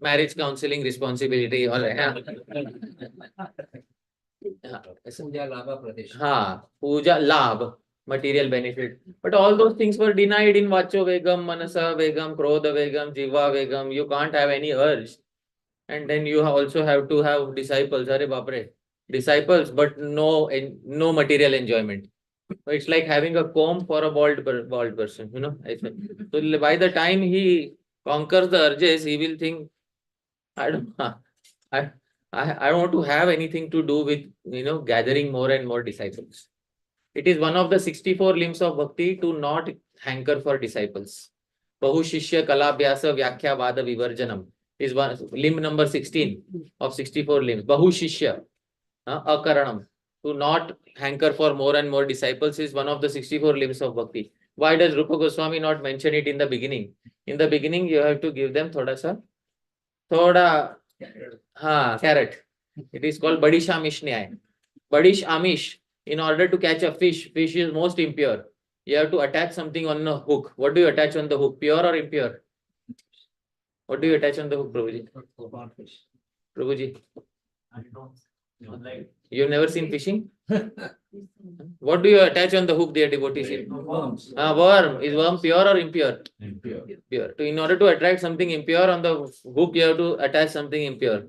Marriage counseling responsibility, all right. Puja Labha Pradesh. Puja Labh, material benefit. But all those things were denied in Vacho Vegam, Manasa Vegam, Krodha Vegam, Jiva Vegam. You can't have any urge. And then you also have to have disciples. Arre bapre. Disciples, but no material enjoyment. It's like having a comb for a bald person, So by the time he conquers the urges, he will think, I want to have anything to do with, gathering more and more disciples. It is one of the 64 limbs of bhakti to not hanker for disciples. Bahu Shishya Kalabhyasa Vyakhya Vada Vivarjanam is limb number 16 of 64 limbs. Bahu Shishya Akaranam, to not hanker for more and more disciples, is one of the 64 limbs of bhakti. Why does Rupa Goswami not mention it in the beginning? In the beginning, you have to give them thoda carrot. It is called Badish Amish Nyay. Badish Amish, in order to catch a fish is most impure. You have to attach something on a hook. What do you attach on the hook? Pure or impure? What do you attach on the hook, Prabhuji? Prabhuji? You've never seen fishing? What do you attach on the hook, dear devotees? Worm. Is worm pure or impure? Pure. In order to attract something impure on the hook, you have to attach something impure.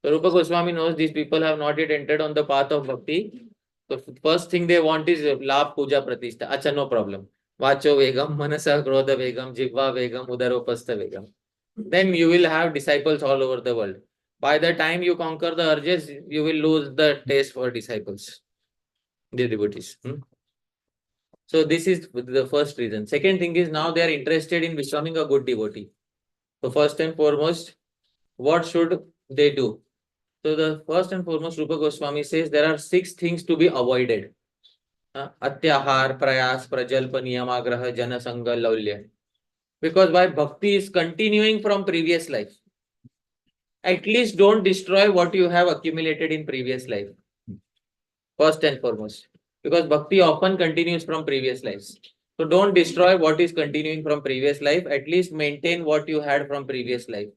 So Rupa Goswami knows these people have not yet entered on the path of bhakti. The first thing they want is Labh Puja Pratishtha. Acha, no problem. Vacho Vegam, Manasa Krodha Vegam, Jivva Vegam, Udaropastha Vegam. then you will have disciples all over the world. By the time you conquer the urges, you will lose the taste for disciples, the devotees. So this is the first reason. Second thing is now they are interested in becoming a good devotee. So first and foremost, what should they do? So the first and foremost, Rupa Goswami says there are 6 things to be avoided. Atyahar, Prayas, Prajalpa, Niyamagraha, Janasanga, Laulya. Because why bhakti is continuing from previous life. At least don't destroy what you have accumulated in previous life. First and foremost. Because bhakti often continues from previous lives. So don't destroy what is continuing from previous life. At least maintain what you had from previous life.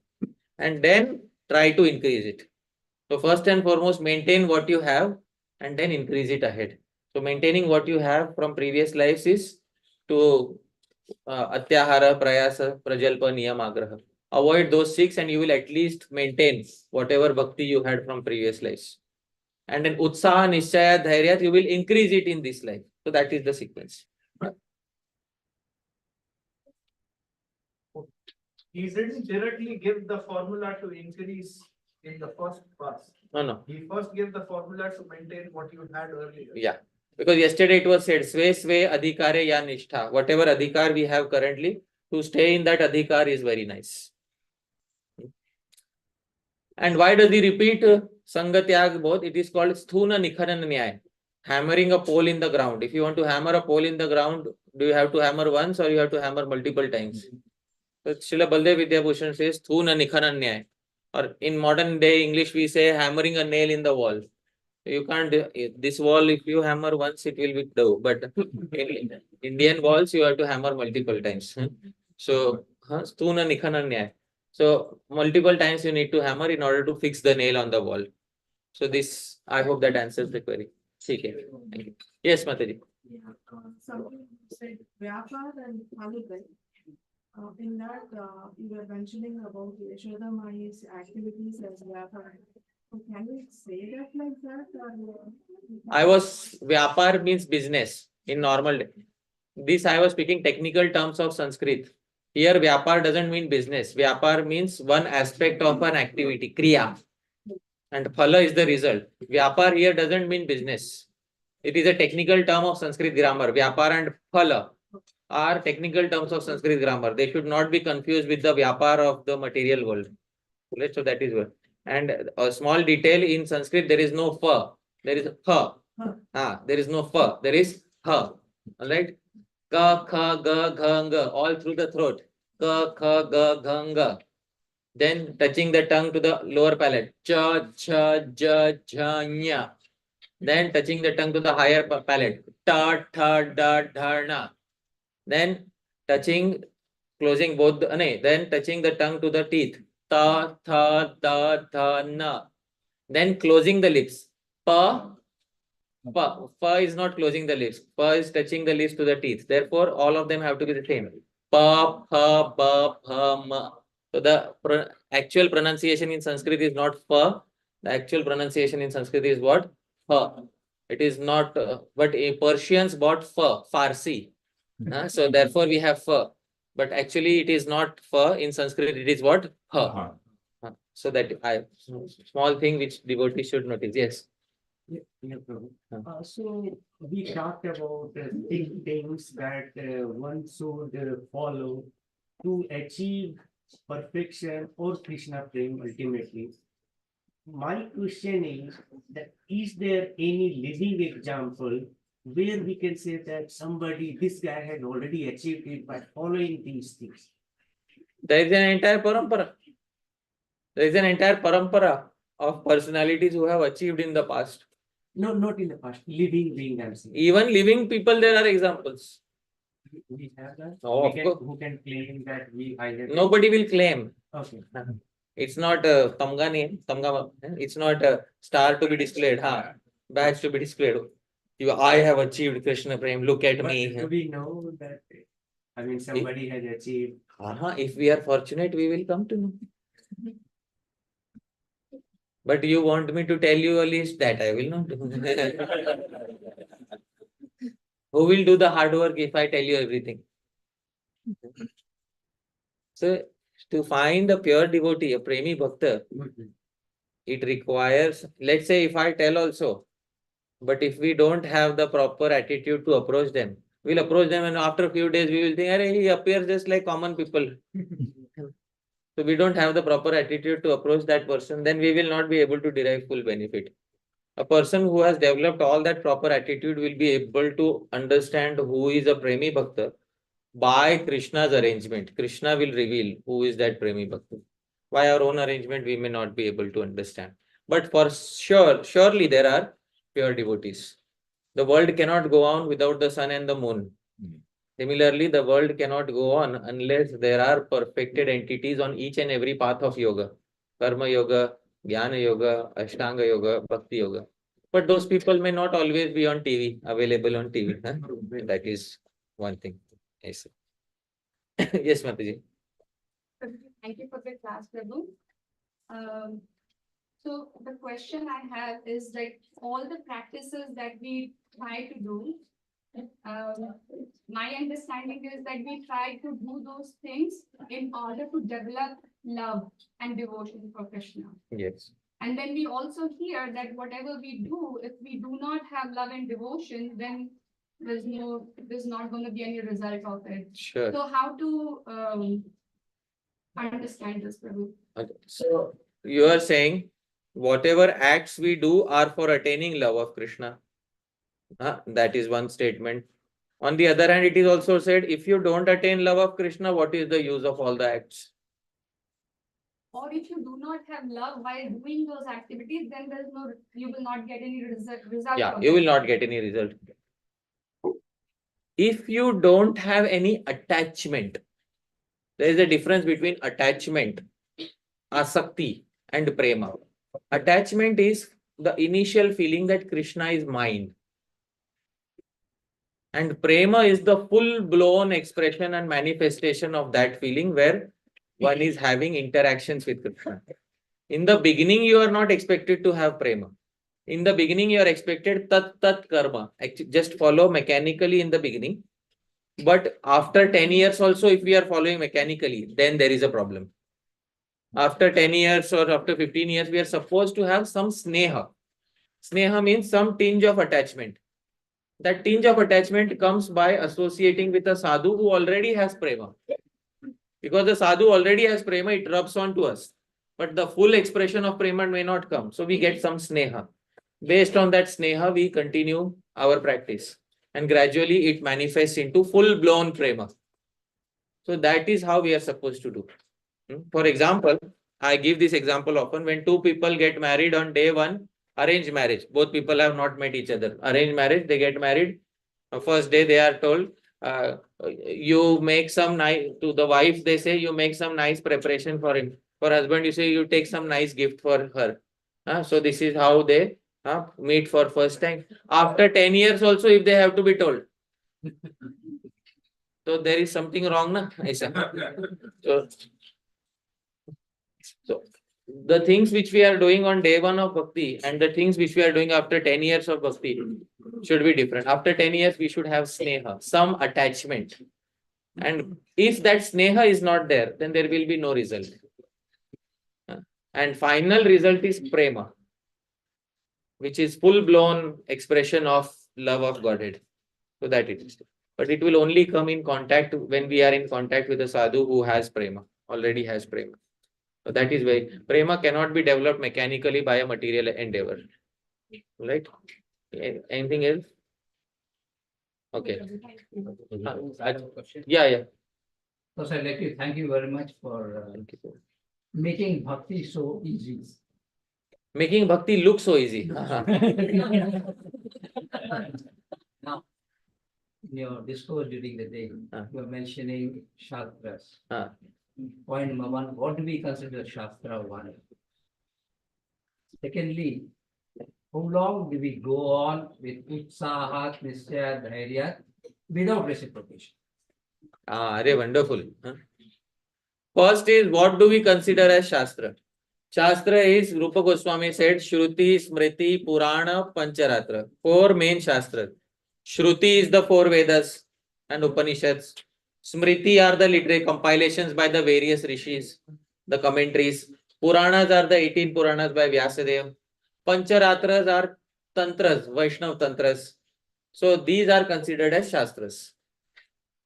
And then try to increase it. So first and foremost, maintain what you have and then increase it ahead. So maintaining what you have from previous lives is to Atyahara, Prayasa, Prajalpa, Niyamagraha. Avoid those 6 and you will at least maintain whatever bhakti you had from previous lives. And then Utsaha, Nishchaya, Dhairya, you will increase it in this life. So that is the sequence. He didn't directly give the formula to increase in the first pass. No. He first gave the formula to maintain what you had earlier. Yeah. Because yesterday it was said, Sve Sve Adhikare Ya Nishtha. Whatever adhikar we have currently, to stay in that adhikar is very nice. And why does he repeat Sangatyag both? It is called Sthuna Nikhanan Nyaya. Hammering a pole in the ground. If you want to hammer a pole in the ground, do you have to hammer once or you have to hammer multiple times? So Srila Baldev Vidyabhushan says Sthuna Nikhanan Nyaya. Or in modern day English we say hammering a nail in the wall. You can't, this wall, if you hammer once, it will be done. But in Indian walls, you have to hammer multiple times. So, Stuna Nikhanan Nyaya. So, multiple times you need to hammer in order to fix the nail on the wall. So, this, I hope that answers the query. Okay. Thank you. Yes, Mataji. Yeah, something you said Vyapar and Phalibhai. In that, you were mentioning about Yashoda Mai's activities as Vyapar. So can we say that like that? Or Vyapar means business in normal day. This I was speaking technical terms of Sanskrit. Here, Vyapar doesn't mean business. Vyapar means one aspect of an activity, Kriya. And Phala is the result. Vyapar here doesn't mean business. It is a technical term of Sanskrit grammar. Vyapar and Phala are technical terms of Sanskrit grammar. They should not be confused with the Vyapar of the material world. So that is what. And a small detail in Sanskrit, there is no fa. There is ha. There is no fa. There is ha. Alright? Ka, kha, ga, gha, nga. All through the throat. Ka, kha, ga, gha, nga. Then touching the tongue to the lower palate. Cha, cha, ja, jha, nya. Then touching the tongue to the higher palate. Ta, tha, da, dha, na. Then closing both then touching the tongue to the teeth. Ta, tha, da, tha, na. Then closing the lips. Pa, pa. Pa is not closing the lips. Pa is touching the lips to the teeth. Therefore, all of them have to be the same. Pa, pa, ba, pa, ma. So the actual pronunciation in Sanskrit is not pa. The actual pronunciation in Sanskrit is what? Pa. It is not, but Persians bought fa, Farsi. So therefore we have fa. But actually it is not fa. In Sanskrit it is what? Ha. So that small thing which devotee should notice. Yes. So we talked about 6 things that one should follow to achieve perfection or Krishna Prem ultimately. My question is that is there any living example where we can say that this guy had already achieved it by following these things? There is an entire parampara. There is an entire parampara of personalities who have achieved in the past. No, not in the past. Living being, I'm saying. Even living people, there are examples. We have that. Oh, Who can claim that I have? Nobody will claim. Okay. It's not a tamga. It's not a star to be displayed. Badge to be displayed. I have achieved Krishna Prem. Look at me. Do we know that? I mean, somebody has achieved. If we are fortunate, we will come to know. But you want me to tell you a list that I will not do. Who will do the hard work if I tell you everything? So To find a pure devotee, a premi bhakta, it requires, let's say if I tell also, but if we don't have the proper attitude to approach them, we'll approach them and after a few days we will think, "Arey, he appears just like common people." So we don't have the proper attitude to approach that person, then we will not be able to derive full benefit. A person who has developed all that proper attitude will be able to understand who is a premi bhakta by Krishna's arrangement. Krishna will reveal who is that premi bhakta. By our own arrangement, we may not be able to understand. But for sure, surely there are pure devotees. The world cannot go on without the sun and the moon. Similarly, the world cannot go on unless there are perfected entities on each and every path of yoga. Karma yoga, Jnana yoga, Ashtanga yoga, Bhakti yoga. But those people may not always be on TV, available on TV. Huh? That is one thing. Yes, yes, Mataji. Thank you for the class, Prabhu. So the question I have is like all the practices that we try to do. My understanding is that we try to do those things in order to develop love and devotion for Krishna. Yes. And then we also hear that whatever we do, if we do not have love and devotion, then there's not going to be any result of it. Sure. So how to understand this, Prabhu? Okay. So you are saying whatever acts we do are for attaining love of Krishna. That is one statement. On the other hand, it is also said, if you don't attain love of Krishna, what is the use of all the acts? Or if you do not have love while doing those activities, then you will not get any result. Yeah, you will not get any result. If you don't have any attachment, there is a difference between attachment, asakti, and prema. Attachment is the initial feeling that Krishna is mine. And prema is the full-blown expression and manifestation of that feeling where one is having interactions with Krishna. In the beginning, you are not expected to have prema. In the beginning, you are expected tat karma. Just follow mechanically in the beginning. But after 10 years also, if we are following mechanically, then there is a problem. After 10 years or after 15 years, we are supposed to have some sneha. Sneha means some tinge of attachment. That tinge of attachment comes by associating with a sadhu who already has prema. Because the sadhu already has prema, it rubs on to us. But the full expression of prema may not come. So we get some sneha. Based on that sneha, we continue our practice. And gradually it manifests into full-blown prema. So that is how we are supposed to do. For example, I give this example often. When two people get married on day one, arranged marriage. Both people have not met each other. Arranged marriage, they get married. First day they are told, you make some nice, to the wife they say, you make some nice preparation for him. For husband, you say, you take some nice gift for her. So this is how they meet for first time. After 10 years also, if they have to be told. So there is something wrong, na? So the things which we are doing on day one of Bhakti and the things which we are doing after 10 years of Bhakti should be different. After 10 years, we should have sneha, some attachment. And if that sneha is not there, then there will be no result. And final result is prema, which is full-blown expression of love of Godhead. So that it is. But it will only come in contact when we are in contact with a sadhu who has prema, already has prema. So that is why prema cannot be developed mechanically by a material endeavor. Right? Anything else? Okay. Yeah. So I'd like to thank you very much for making bhakti so easy. Making bhakti look so easy. Now, in your discourse during the day, you are mentioning Shastras. Point number one, what do we consider Shastra one? Secondly, how long do we go on with Utsahat, Nishya, Dhairya without reciprocation? Very wonderful. First is, what do we consider as Shastra? Shastra is, Rupa Goswami said, Shruti, Smriti, Purana, Pancharatra. 4 main Shastras. Shruti is the 4 Vedas and Upanishads. Smriti are the literary compilations by the various rishis, the commentaries. Puranas are the 18 Puranas by Vyasadeva. Pancharatras are tantras, Vaishnav tantras. So these are considered as shastras.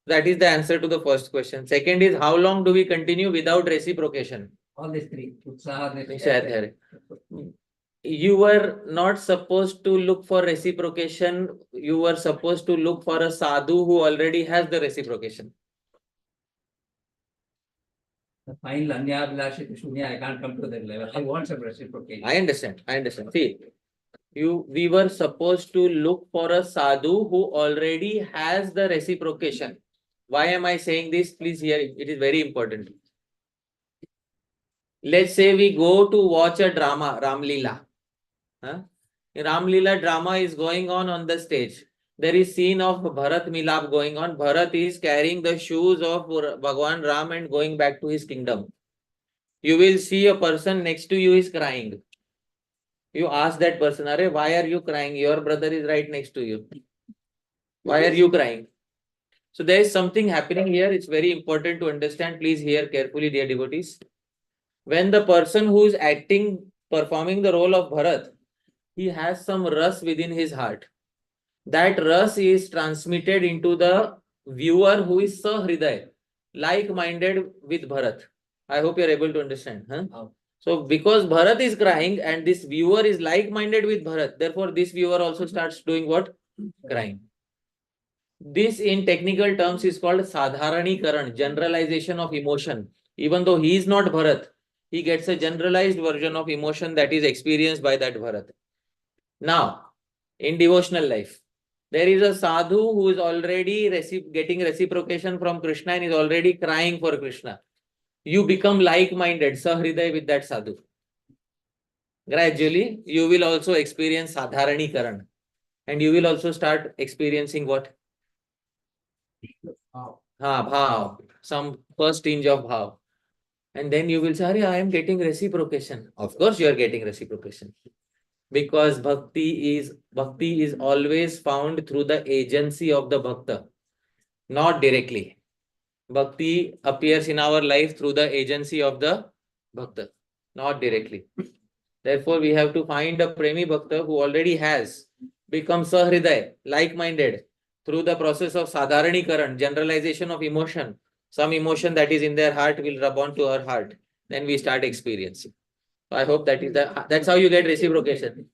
That is the answer to the first question. Second is, how long do we continue without reciprocation? All these three. Utsaha, Share. You were not supposed to look for reciprocation. You were supposed to look for a sadhu who already has the reciprocation. the final Anyabhilashi Shunya, I can't come to that level. I want some reciprocation. I understand. See, we were supposed to look for a sadhu who already has the reciprocation. Why am I saying this? Please hear it. It is very important. Let's say we go to watch a drama, Ram Leela. Ram Leela drama is going on the stage. There is scene of Bharat Milap going on. Bharat is carrying the shoes of Bhagwan Ram and going back to his kingdom. You will see a person next to you is crying. You ask that person, Arey, why are you crying? Your brother is right next to you. Why are you crying? So there is something happening here. It's very important to understand. Please hear carefully, dear devotees. When the person who is performing the role of Bharat, he has some ras within his heart. That ras is transmitted into the viewer who is Sahriday, like-minded with Bharat. I hope you are able to understand. So because Bharat is crying and this viewer is like-minded with Bharat, therefore this viewer also starts doing what? Crying. This in technical terms is called Sadharanikaran, generalization of emotion. Even though he is not Bharat, he gets a generalized version of emotion that is experienced by that Bharat. Now, in devotional life, there is a sadhu who is already getting reciprocation from Krishna and is already crying for Krishna. You become like-minded, sahriday with that sadhu. Gradually, you will also experience sadharanikaran. And you will also start experiencing what? Bhav. Some first tinge of bhav. And then you will say, I am getting reciprocation. Of course, you are getting reciprocation. Because bhakti is always found through the agency of the bhakta, not directly. Bhakti appears in our life through the agency of the bhakta, not directly. Therefore, we have to find a premi bhakta who already has become sahriday, like-minded, through the process of sadharanikaran, generalization of emotion. Some emotion that is in their heart will rub on to our heart. Then we start experiencing. So I hope that's how you get reciprocation.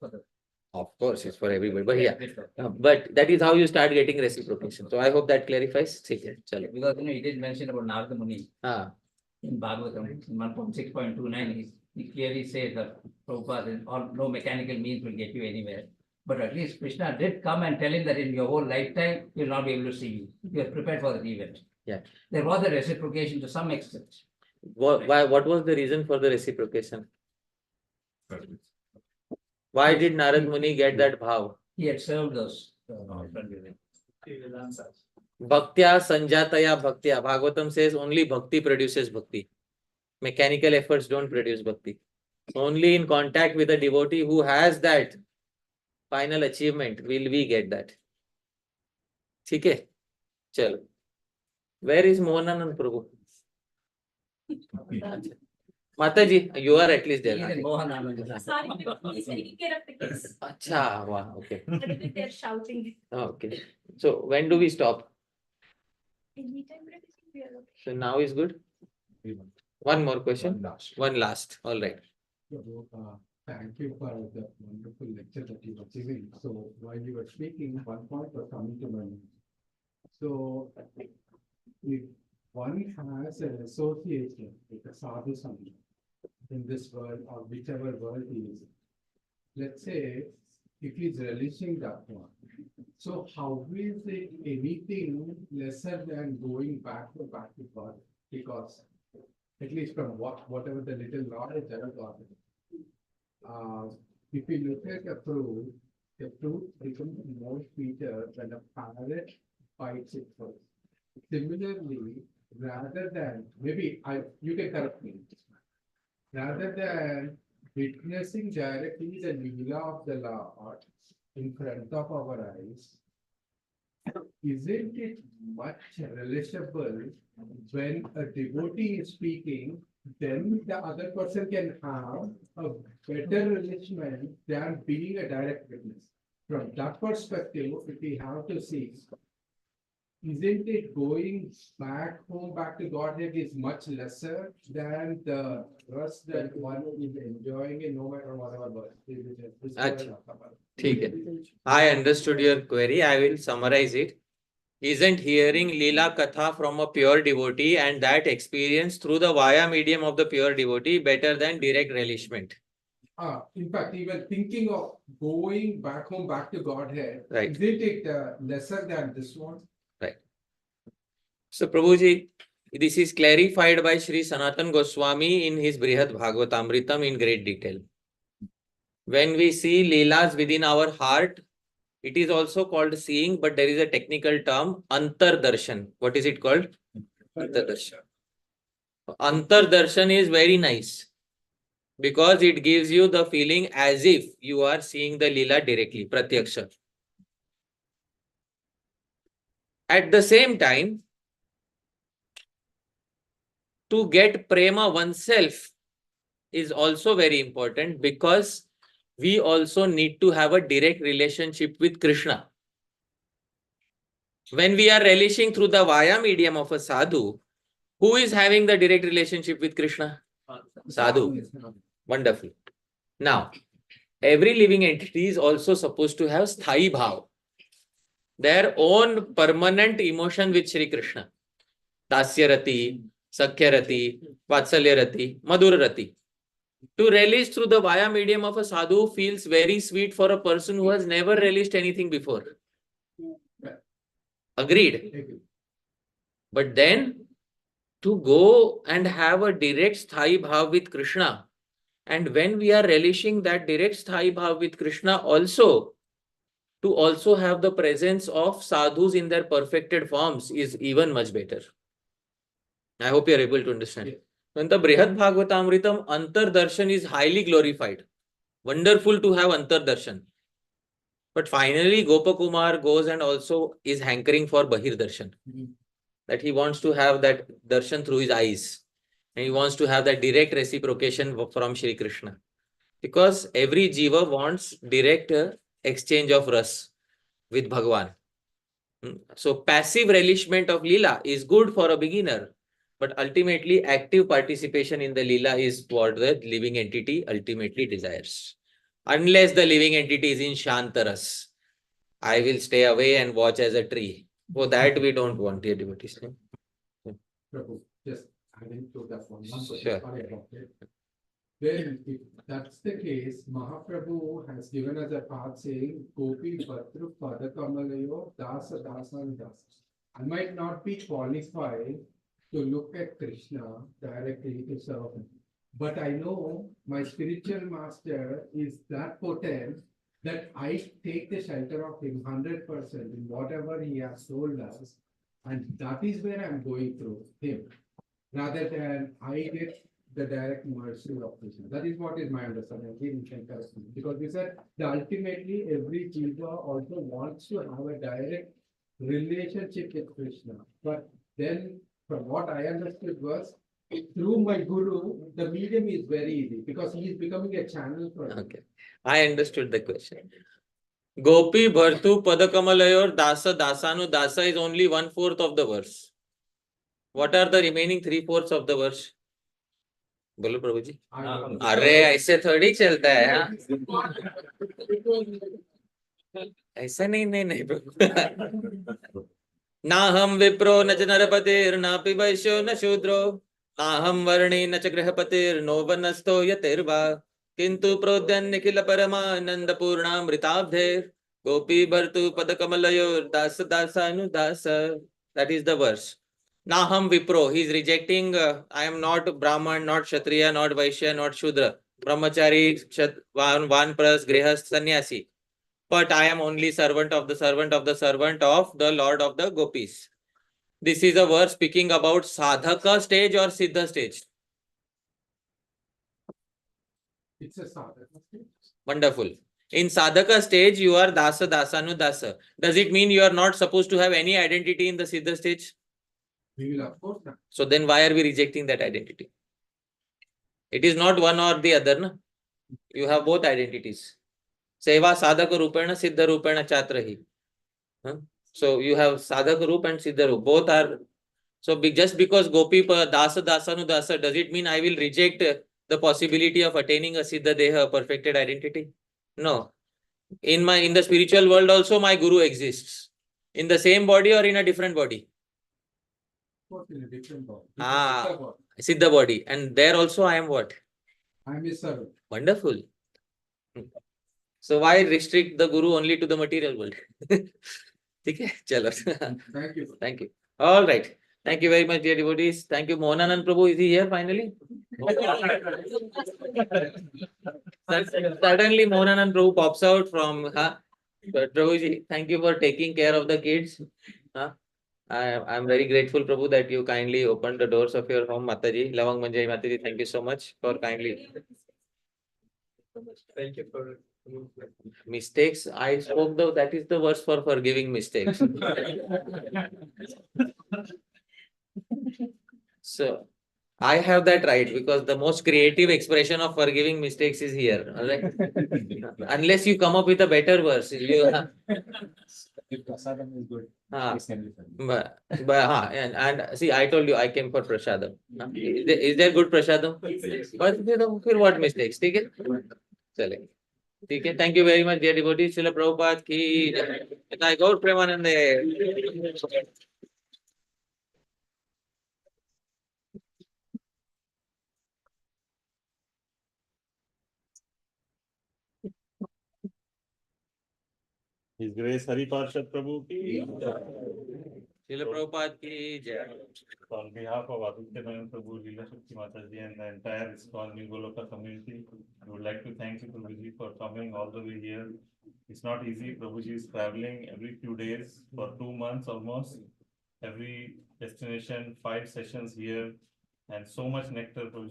Of course, it's for everybody. But yeah, but that is how you start getting reciprocation. So I hope that clarifies. Because he did mention about Narada Muni. In Bhagavatam, in 1.6.29, he clearly says that Prabhupada, no mechanical means will get you anywhere. But at least Krishna did come and tell him that in your whole lifetime, he will not be able to see you. You are prepared for that event. Yeah. There was a reciprocation to some extent. What was the reason for the reciprocation? Why did Narad Muni get that bhav? He had served us. Bhaktya sanjataya bhaktya. Bhagavatam says only bhakti produces bhakti. Mechanical efforts don't produce bhakti. Only in contact with a devotee who has that final achievement will we get that. Okay? Chalo. Where is Mohananand Prabhu? Mataji, you are at least there. Sorry, he's taking care of the kids. Acha, wow, okay. They're shouting. Okay. So when do we stop? Anytime we are okay. So now is good? One more question? One last. All right. Thank you for the wonderful lecture that you were giving. So while you were speaking, one point was coming to mind. So if one has an association with a sadhu sangha in this world or whichever world he is, let's say if he's relishing that one, so how is it anything lesser than going back to God? Because at least from whatever the little knowledge I have got, if you look at the fruit becomes more sweeter when a parrot bites it first. Similarly, rather than you can correct me, rather than witnessing directly the Leela of the Lord in front of our eyes, isn't it much relatable when a devotee is speaking, then the other person can have a better relation than being a direct witness? From that perspective, if we have to see, isn't it going back home, back to Godhead is much lesser than the rest that one is enjoying it no matter whatever birth? Acha. ठीक है. I understood your query. I will summarize it. Isn't hearing Leela Katha from a pure devotee and that experience through the via medium of the pure devotee better than direct relishment? In fact, even thinking of going back home, back to Godhead, Right. isn't it lesser than this one? Right. So, Prabhuji, this is clarified by Sri Sanatan Goswami in his Brihad Bhagavatamritam in great detail. When we see Leelas within our heart, it is also called seeing, but there is a technical term, Antardarshan. What is it called? Antardarshan. Antardarshan is very nice because it gives you the feeling as if you are seeing the Leela directly, Pratyaksha. At the same time, to get prema oneself is also very important because we also need to have a direct relationship with Krishna. When we are relishing through the vaya medium of a sadhu, who is having the direct relationship with Krishna? Sadhu. Wonderful. Now, every living entity is also supposed to have sthai bhav, their own permanent emotion with Shri Krishna. Dasyarati, Sakhyarati, Vatsalyarati, Madhurarati. To relish through the vaya medium of a sadhu feels very sweet for a person who has never relished anything before. Agreed. But then, to go and have a direct sthai bhav with Krishna, and when we are relishing that direct sthai bhav with Krishna also, to also have the presence of sadhus in their perfected forms is even much better. I hope you are able to understand. Yeah. When the Brihad Bhagavatamritam, Antardarshan is highly glorified. Wonderful to have Antardarshan. But finally, Gopakumar goes and also is hankering for Bahir Darshan. That he wants to have that darshan through his eyes. And he wants to have that direct reciprocation from Shri Krishna. Because every jiva wants direct exchange of ras with Bhagwan. So passive relishment of Leela is good for a beginner. But ultimately, active participation in the Leela is what the living entity ultimately desires. Unless the living entity is in Shantaras, I will stay away and watch as a tree. For that, we don't want, dear devotees. Prabhu, just adding to that one. Sure. Sorry about it. Then, if that's the case, Mahaprabhu has given us a path saying, Gopi Bhatru Padakamalayo Dasa Dasa Dasa. I might not be qualified to look at Krishna directly to serve him. But I know my spiritual master is that potent that I take the shelter of him 100% in whatever he has told us. And that is where I'm going through him, rather than I get the direct mercy of Krishna. That is what is my understanding. Because we said that ultimately every jiva also wants to have a direct relationship with Krishna. But then from what I understood was, through my guru, the medium is very easy because he is becoming a channel for Okay. I understood the question. Gopi Bhartu Padakamalayor Dasa Dasanu Dasa is only 1/4 of the verse. What are the remaining 3/4 of the verse? बोलो प्रभु जी. अरे ऐसे थोड़ी चलता है हाँ? ऐसा नहीं प्रभु. ना हम विप्रो न च नरपतिर न पिबैश्यो न शूद्रो ना हम वर्णी न च गृहपतिर नो वनस्थो यतिर्वा किंतु प्रोद्यन निखिल परमानंद पूर्णामृताब्धेर गोपी भर्तु पद कमलयोर दास दासानुदास. That is the verse. Naham Vipro, he is rejecting, I am not Brahman, not Kshatriya, not Vaishya, not Shudra, Brahmachari, Vanpras, Grihast, Sannyasi. But I am only servant of the servant of the servant of the Lord of the Gopis. This is a verse speaking about Sadhaka stage or Siddha stage. It's a sadhaka stage. Wonderful. In sadhaka stage, you are dasa, dasanu, dasa. Does it mean you are not supposed to have any identity in the siddha stage? We will, of course, not. So then why are we rejecting that identity? It is not one or the other. Na? You have both identities. Seva sadhaka rupena, siddha rupena chatrahi. So you have sadhaka roop and siddha roop. Both are. So just because gopi dasa, dasanu, dasa, does it mean I will reject the possibility of attaining a siddha deha, a perfected identity? No. In the spiritual world also, my guru exists. In the same body or in a different body? What in a different body? Ah, siddha body. And there also I am what? I am a servant. Wonderful. So why restrict the guru only to the material world? Okay, chalo. Thank you. Thank you. All right. Thank you very much, dear devotees. Thank you, Mohananand Prabhu. Is he here finally? Suddenly, Mohananand Prabhu pops out from. Prabhuji, thank you for taking care of the kids. I'm very grateful, Prabhu, that you kindly opened the doors of your home, Mataji. Lavang Manjai Mataji, thank you so much for kindly. Thank you for. Mistakes, I spoke though, that is the worst for forgiving mistakes. So, I have that right because the most creative expression of forgiving mistakes is here. All right? Unless you come up with a better verse. If prasadam is good, Ah, this can be funny. and see, I told you I came for prasadam. Is there good prasadam? But फिर what mistakes? ठीक है? चले. ठीक है. Thank you very much, dear devotees. Srila Prabhupada की जय. Gaur Premanande. His Grace Hari Parshad Prabhu ki. Srila Prabhupada की जय. On behalf of Aditya Prabhu, Leela Shakti Mataji and the entire ISKCON New Goloka community, I would like to thank you, Prabhuji, for coming all the way here. It's not easy. Prabhuji is traveling every few days for 2 months almost. Every destination, 5 sessions here, and so much nectar, Prabhuji.